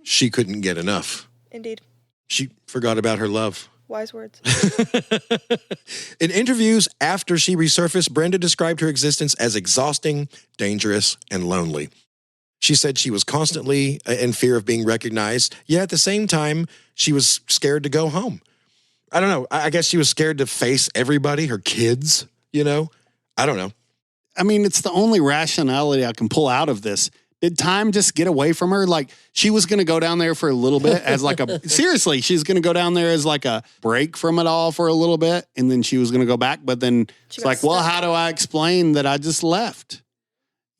She couldn't get enough. Indeed. She forgot about her love. Wise words. In interviews after she resurfaced, Brenda described her existence as exhausting, dangerous, and lonely. She said she was constantly in fear of being recognized, yet at the same time, she was scared to go home. I don't know. I guess she was scared to face everybody, her kids, you know? I don't know. I mean, it's the only rationality I can pull out of this. Did time just get away from her? Like, she was going to go down there for a little bit as like a, seriously, she's going to go down there as like a break from it all for a little bit. And then she was going to go back. But then She it's got like, well, stuck. how do I explain that I just left?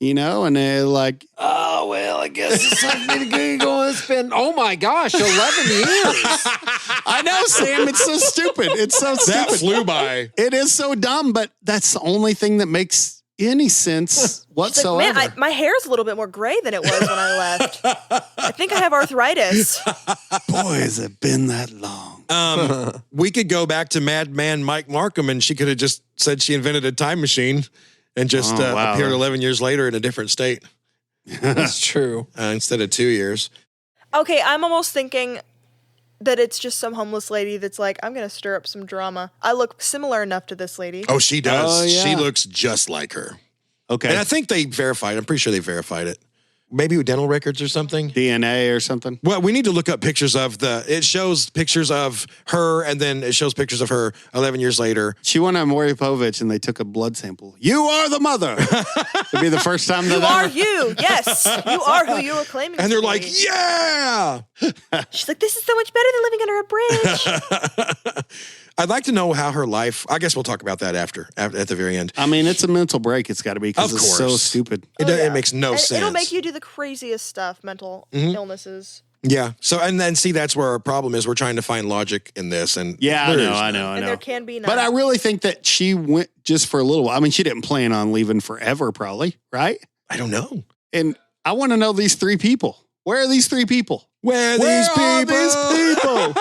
You know, and they're like, Oh, well, I guess it's time for me to go and spend, oh my gosh, 11 years. I know, Sam, it's so stupid. It's so That stupid. flew by. It is so dumb, but that's the only thing that makes any sense She's whatsoever. like, man, my hair's a little bit more gray than it was when I left. I think I have arthritis. Boy, has it been that long. We could go back to Madman Mike Markham, and she could have just said she invented a time machine and just Oh, wow. appeared 11 years later in a different state That's true. instead of 2 years. Okay, I'm almost thinking that it's just some homeless lady that's like, I'm going to stir up some drama. I look similar enough to this lady. Oh, she does. Oh, yeah. She looks just like her. Okay. And I think they verified. I'm pretty sure they verified it. Maybe with dental records or something. DNA or something. Well, we need to look up pictures of it shows pictures of her, and then it shows pictures of her 11 years later. She went on Maury Povich and they took a blood sample. You are the mother. It'd be the first time You that are ever. you. Yes. You are who you were claiming And to they're be. like, yeah! She's like, this is so much better than living under a bridge. I'd like to know how her life, I guess we'll talk about that after at the very end. I mean, it's a mental break. It's got to be because Of it's so course. stupid. It makes no And sense. It'll make you do the craziest stuff, mental Mm-hmm. illnesses. Yeah. So, and then see, that's where our problem is. We're trying to find logic in this. And Yeah, I there know, is I none. know, I And know. there can be none. But I really think that she went just for a little while. I mean, she didn't plan on leaving forever, probably, right? I don't know. And I want to know these 3 people. Where are these 3 people? Where Where are these people?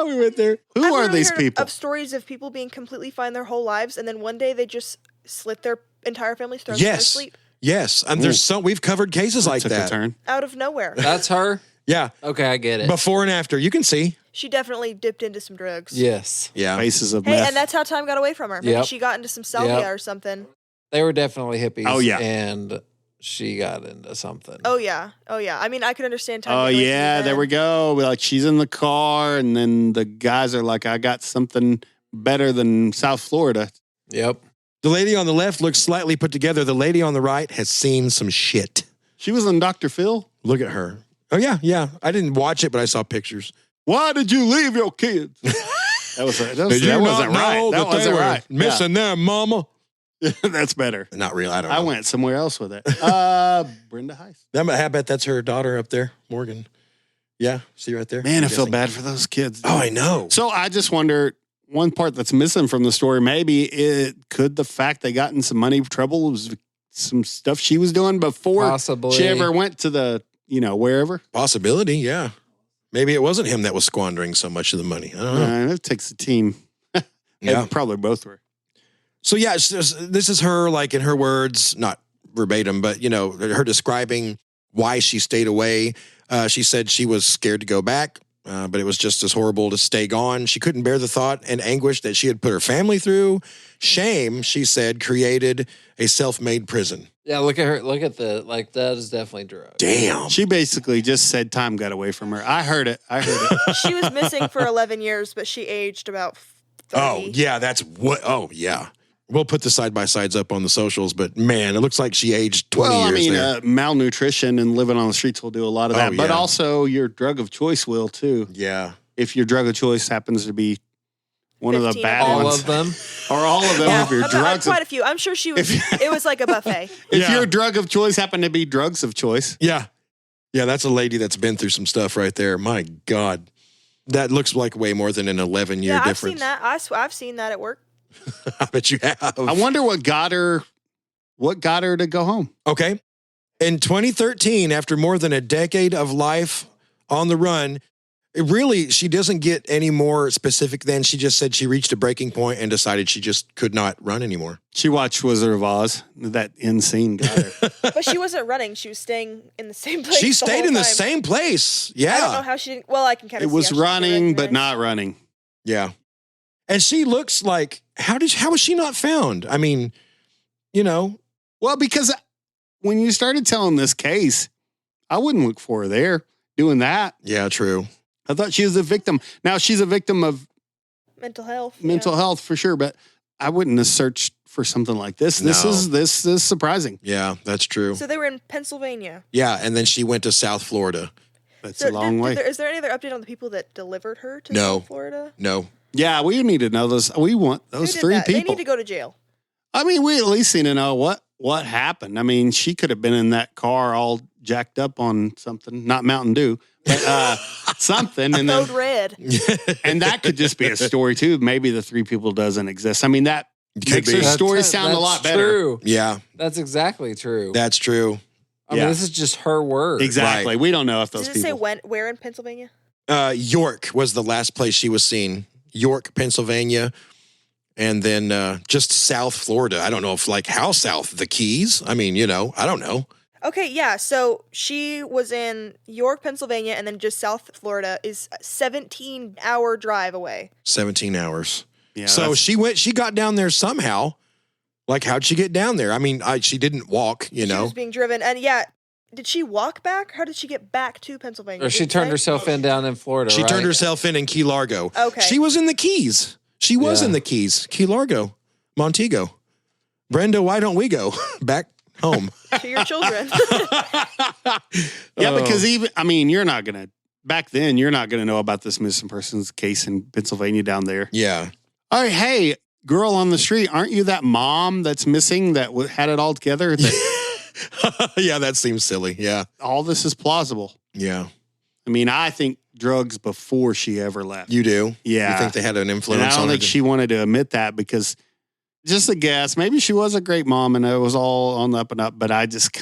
we went there. Who I've are literally these heard people? Of stories of people being completely fine their whole lives, and then one day they just slit their entire family's throats in their Yes. sleep Yes. And there's we've covered cases like Took that. a turn. out of nowhere. That's her? Yeah. Okay, I get it. Before and after. You can see. She definitely dipped into some drugs. Yes. Yeah. Faces of Hey, meth. and that's how time got away from her. Maybe Yep. she got into some salvia Yep. or something. They were definitely hippies. Oh, yeah. And she got into something. Oh yeah. I mean, I could understand time. Oh getting away from yeah, you there then. we go. Like she's in the car, and then the guys are like, "I got something better than South Florida." Yep. The lady on the left looks slightly put together. The lady on the right has seen some shit. She was on Dr. Phil. Look at her. Oh, yeah. I didn't watch it, but I saw pictures. Why did you leave your kids? That wasn't right. That wasn't right. Missing them, mama. That's better. Not real. I don't know. I went somewhere else with it. Brenda Heist. I bet that's her daughter up there, Morgan. Yeah, see right there. Man, I feel bad for those kids. Oh, I know. So I just wonder, one part that's missing from the story, maybe could the fact they got in some money trouble was some stuff she was doing before Possibly. she ever went to the, wherever. Possibility, yeah. Maybe it wasn't him that was squandering so much of the money. I don't know. It takes a team. Yeah. Probably both were. So, yeah, this is her, like, in her words, not verbatim, but, her describing why she stayed away. She said she was scared to go back, but it was just as horrible to stay gone. She couldn't bear the thought and anguish that she had put her family through. Shame, she said, created a self-made prison. Yeah, look at her. Look at that is definitely drugs. Damn. She basically just said time got away from her. I heard it. She was missing for 11 years, but she aged about 30. Oh, yeah, that's what. Oh, yeah. We'll put the side-by-sides up on the socials, but, man, it looks like she aged 20 years there. Malnutrition and living on the streets will do a lot of that. But yeah. also your drug of choice will, too. Yeah. If your drug of choice happens to be one of the 15 bad All ones. of them. Or all of them. Yeah, If your drugs quite a few. I'm sure she was. It was like a buffet. If your drug of choice happened to be drugs of choice. Yeah. Yeah, that's a lady that's been through some stuff right there. My God. That looks like way more than an 11-year difference. I've seen that. I've seen that at work. I bet you have. I wonder what got her to go home. Okay. In 2013, after more than a decade of life on the run, she doesn't get any more specific than she just said she reached a breaking point and decided she just could not run anymore. She watched Wizard of Oz. That end scene got her. But she wasn't running. She was staying in the same place. She stayed in the time. same place. Yeah. I don't know how she didn't. Well, I can kind of It was running, but not running. Yeah. And she looks like, how was she not found? I mean, Well, because when you started telling this case, I wouldn't look for her there doing that. Yeah, true. I thought she was a victim. Now she's a victim of mental health. health for sure, but I wouldn't have searched for something like this. This is surprising. Yeah, that's true. So they were in Pennsylvania. Yeah, and then she went to South Florida. That's a long way. Is there any other update on the people that delivered her to South Florida? No. Yeah, we need to know those. We want those three people. They need to go to jail. I mean, we at least need to know what happened. I mean, she could have been in that car all jacked up on something, not Mountain Dew, but something. And Code Red. And that could just be a story too. Maybe the three people doesn't exist. I mean, that makes her story sound a lot better. True. Yeah. That's exactly true. That's true. I mean, this is just her word. Exactly. Right. We don't know if those Did it people. say where in Pennsylvania? York was the last place she was seen. York, Pennsylvania. And then just South Florida. I don't know if how south? The Keys? I mean, I don't know. Okay, yeah. So she was in York, Pennsylvania, and then just South Florida is a 17-hour drive away. 17 hours. Yeah, so she got down there somehow. How'd she get down there? I mean, she didn't walk, She was being driven. And yeah, did she walk back? How did she get back to Pennsylvania? Or she turned herself in down in Florida, She right? turned herself in Key Largo. Okay. She was in the Keys. She was in the Keys. Key Largo. Montego. Brenda, why don't we go back home? To your children. Yeah, because back then, you're not going to know about this missing persons case in Pennsylvania down there. Yeah. All right, hey, girl on the street, aren't you that mom that's missing that had it all together? Yeah, that seems silly. Yeah. All this is plausible. Yeah. I mean, I think drugs before she ever left. You do? Yeah. You think they had an influence And I on don't her? think she wanted to admit that because, just a guess, maybe she was a great mom and it was all on the up and up, but I just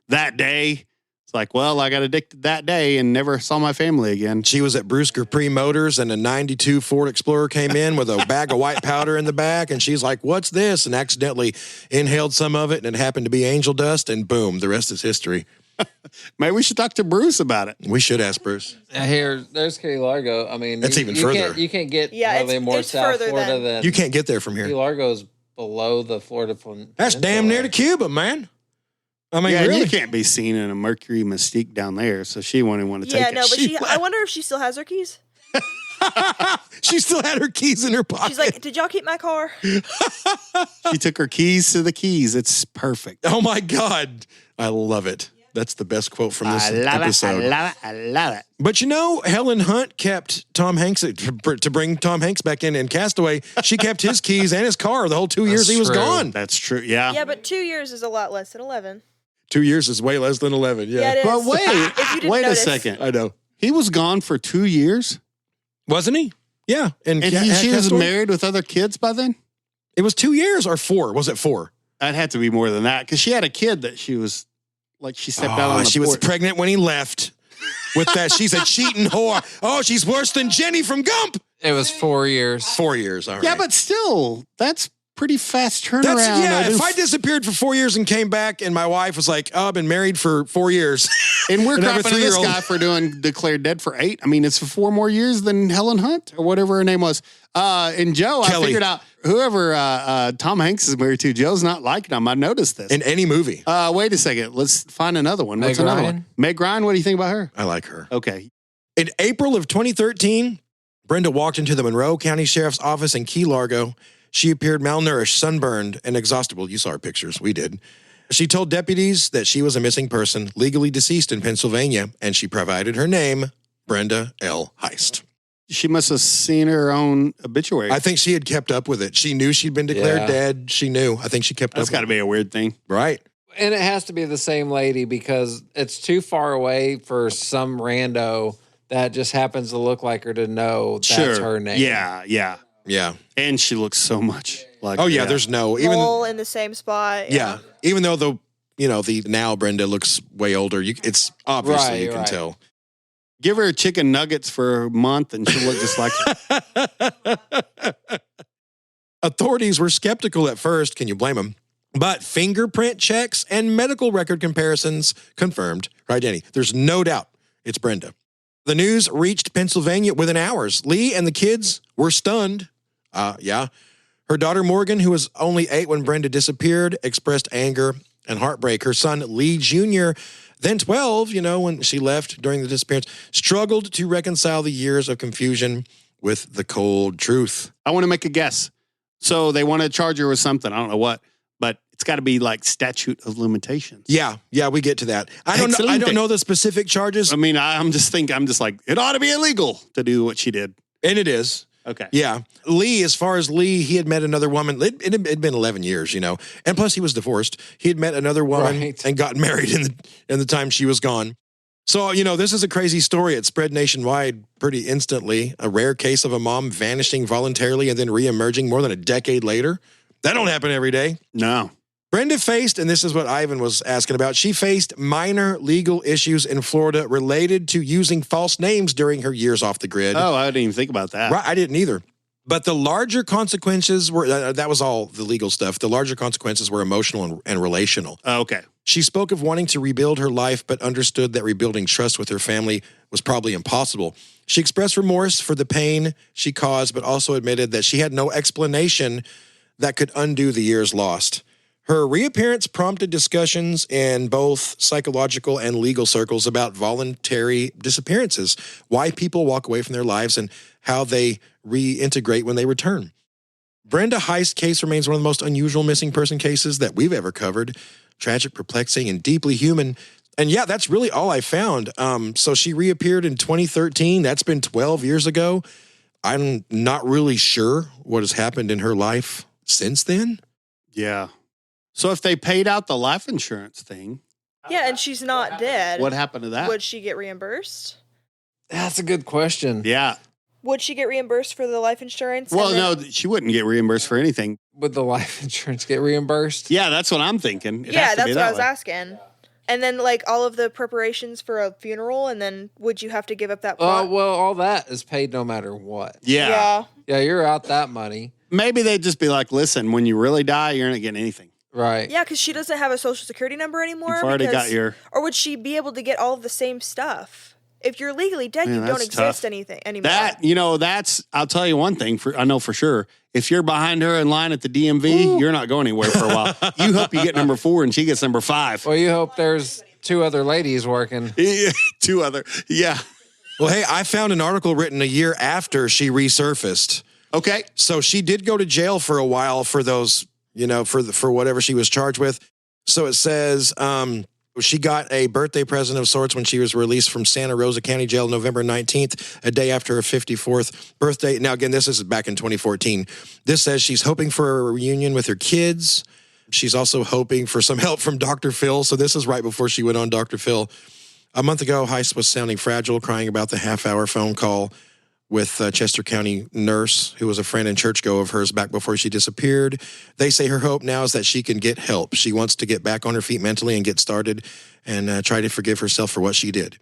that day, it's like, well, I got addicted that day and never saw my family again. She was at Bruce Capri Motors and a 92 Ford Explorer came in with a bag of white powder in the back. And she's like, what's this? And accidentally inhaled some of it and it happened to be angel dust. And boom, the rest is history. Maybe we should talk to Bruce about it. We should ask Bruce. There's Key Largo. I mean, That's even further. You can't get Yeah, more it's South further Florida than You can't get there from Key here. Largo's below the Florida. That's damn near to Cuba, man. I mean, Yeah, really? you can't be seen in a Mercury Mystique down there, so she wouldn't want to take Yeah, it. no, but I wonder if she still has her keys. She still had her keys in her pocket. She's like, did y'all keep my car? She took her keys to the Keys. It's perfect. Oh my God. I love it. That's the best quote from this I love episode. it. I love it. I love it. But Helen Hunt kept Tom Hanks, to bring Tom Hanks back in Castaway, she kept his keys and his car the whole 2 years he was true. gone. That's true. Yeah. Yeah, but 2 years is a lot less than 11. 2 years is way less than 11. Yeah, it is. But If you didn't wait a notice. second. I know. He was gone for 2 years, Wasn't he? Yeah. and she was married with other kids by then. It was 2 years or 4. Was it 4? I'd have to be more than that because she had a kid that she was like she stepped out on the she was porch. pregnant when he left. With that, she's a cheating whore. Oh, she's worse than Jenny from Gump. It was 4 years. 4 years, all right. Yeah, but still, that's pretty fast turnaround. If I disappeared for 4 years and came back and my wife was like, oh, I've been married for 4 years. and we're and I have a crapping on this 3-year-old. guy for doing declared dead for 8. I mean, it's for 4 more years than Helen Hunt or whatever her name was. And Joe, Kelly. I figured out whoever Tom Hanks is married to, Joe's not liking him. I noticed this. In any movie. Wait a second. Let's find another one. What's Meg another Ryan? one? Meg Ryan, what do you think about her? I like her. Okay. In April of 2013, Brenda walked into the Monroe County Sheriff's Office in Key Largo. She appeared malnourished, sunburned, and exhaustible. You saw her pictures. We did. She told deputies that she was a missing person, legally deceased in Pennsylvania, and she provided her name, Brenda L. Heist. She must have seen her own obituary. I think she had kept up with it. She knew she'd been declared Yeah. dead. She knew. I think she kept That's up got to with be a weird thing. it. Right. And it has to be the same lady because it's too far away for some rando that just happens to look like her to know that's her name. Yeah, yeah. Yeah. And she looks so much like Oh, yeah, there's no... even. Mole in the same spot. Yeah. Even though the now Brenda looks way older, it's obviously Right, you can right. tell. Give her chicken nuggets for a month and she'll look just like her. Authorities were skeptical at first, can you blame them? But fingerprint checks and medical record comparisons confirmed her identity. There's no doubt it's Brenda. The news reached Pennsylvania within hours. Lee and the kids were stunned. Her daughter Morgan, who was only 8 when Brenda disappeared, expressed anger and heartbreak. Her son Lee Jr., then 12, when she left during the disappearance, struggled to reconcile the years of confusion with the cold truth. I want to make a guess. So they want to charge her with something. I don't know what, but it's got to be like statute of limitations. Yeah, we get to that. I don't know the specific charges, I mean, I'm just like, it ought to be illegal to do what she did. and it is. Okay. Yeah. Lee, as far as Lee, he had met another woman. It had been 11 years, and plus he was divorced. He had met another woman Right. and gotten married in the time she was gone. So, this is a crazy story. It spread nationwide pretty instantly. A rare case of a mom vanishing voluntarily and then reemerging more than a decade later. That don't happen every day. No. Brenda faced, and this is what Ivan was asking about, she faced minor legal issues in Florida related to using false names during her years off the grid. Oh, I didn't even think about that. Right, I didn't either. But the larger consequences were, that was all the legal stuff. The larger consequences were emotional and relational. Oh, okay. She spoke of wanting to rebuild her life, but understood that rebuilding trust with her family was probably impossible. She expressed remorse for the pain she caused, but also admitted that she had no explanation that could undo the years lost. Her reappearance prompted discussions in both psychological and legal circles about voluntary disappearances, why people walk away from their lives, and how they reintegrate when they return. Brenda Heist case remains one of the most unusual missing person cases that we've ever covered. Tragic, perplexing, and deeply human. And yeah, that's really all I found. So she reappeared in 2013. That's been 12 years ago. I'm not really sure what has happened in her life since then. Yeah. So if they paid out the life insurance thing, Yeah, and she's not dead. what happened to that? Would she get reimbursed? That's a good question. Yeah. Would she get reimbursed for the life insurance? Well, And then- no, she wouldn't get reimbursed for anything. Would the life insurance get reimbursed? Yeah, that's what I'm thinking. It Yeah, has to that's be what I that was way. asking. And then, all of the preparations for a funeral, and then would you have to give up that plot? Well, all that is paid no matter what. Yeah. Yeah, you're out that money. Maybe they'd just be like, listen, when you really die, you're not getting anything. Right. Yeah, because she doesn't have a social security number anymore. You've already got your... Or would she be able to get all of the same stuff? If you're legally dead, Man, you don't that's exist tough. anymore. I'll tell you one thing, I know for sure. If you're behind her in line at the DMV, you're not going anywhere for a while. You hope you get number 4 and she gets number 5. Well, you hope there's 2 other ladies working. 2 other. Yeah. Well, hey, I found an article written a year after she resurfaced. Okay. So she did go to jail for a while for those, for whatever she was charged with. So it says, She got a birthday present of sorts when she was released from Santa Rosa County Jail November 19th, a day after her 54th birthday. Now, again, this is back in 2014. This says she's hoping for a reunion with her kids. She's also hoping for some help from Dr. Phil. So this is right before she went on Dr. Phil. A month ago, Heist was sounding fragile, crying about the half-hour phone call with Chester County nurse, who was a friend and churchgoer of hers back before she disappeared. They say her hope now is that she can get help. She wants to get back on her feet mentally and get started and try to forgive herself for what she did.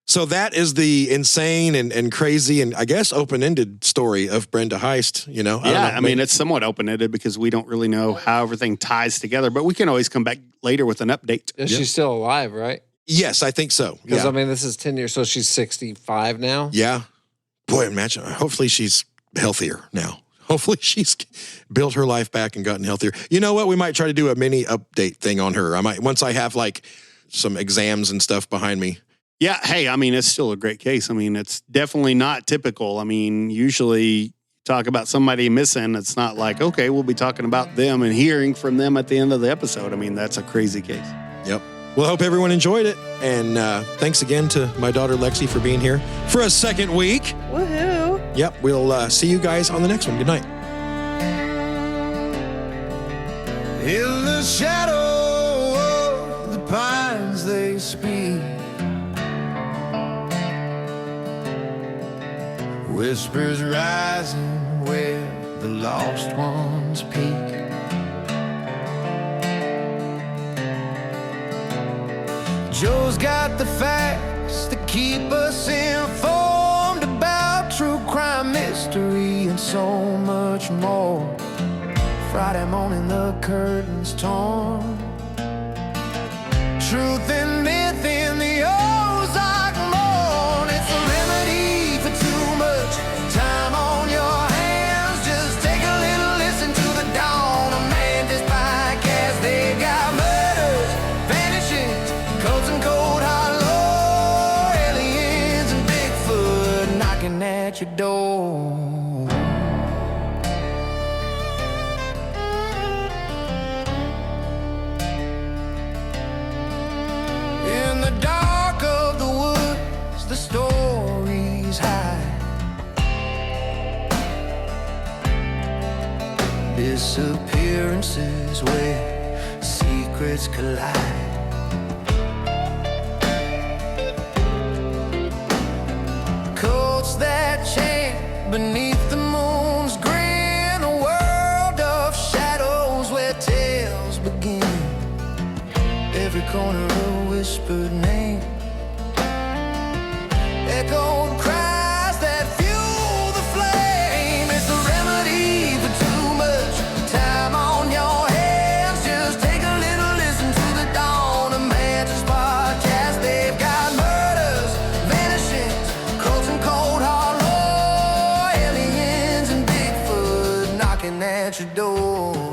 So that is the insane and crazy and I guess open-ended story of Brenda Heist, you know? I mean, it's somewhat open-ended because we don't really know how everything ties together, but we can always come back later with an update. Is she still alive, right? Yes, I think so. Because, I mean, this is 10 years, so she's 65 now? Yeah. Boy, imagine. Hopefully she's healthier now. Hopefully she's built her life back and gotten healthier. You know what? We might try to do a mini update thing on her. Once I have like some exams and stuff behind me. Yeah. Hey, I mean, it's still a great case. I mean, it's definitely not typical. I mean, usually talk about somebody missing. It's not like, okay, we'll be talking about them and hearing from them at the end of the episode. I mean, that's a crazy case. Yep. Well, I hope everyone enjoyed it. And thanks again to my daughter, Lexi, for being here for a second week. Woohoo. Yep. We'll see you guys on the next one. Good night. In the shadow of the pines they speak, whispers rising where the lost ones peak. Joe's got the facts that keep us informed about true crime, mystery, and so much more. Friday morning, the curtains torn. Truth and myth in the Ozark morn. It's a remedy for too much time on your hands. Just take a little listen to the dawn of Mantis podcast. They got murders, vanishings, cults and cold hard lore, aliens and Bigfoot knocking at your door. In the dark of the woods, the stories hide. Disappearances where secrets collide. Cults that chant beneath the moon's grin. A world of shadows where tales begin. Every corner a whispered name. Echoed cries that fuel the flame. It's a remedy for too much time on your hands. Just take a little listen to the dawn of Mantis podcast. They've got murders, vanishings, cults and cold hard lore, aliens and Bigfoot knocking at your door.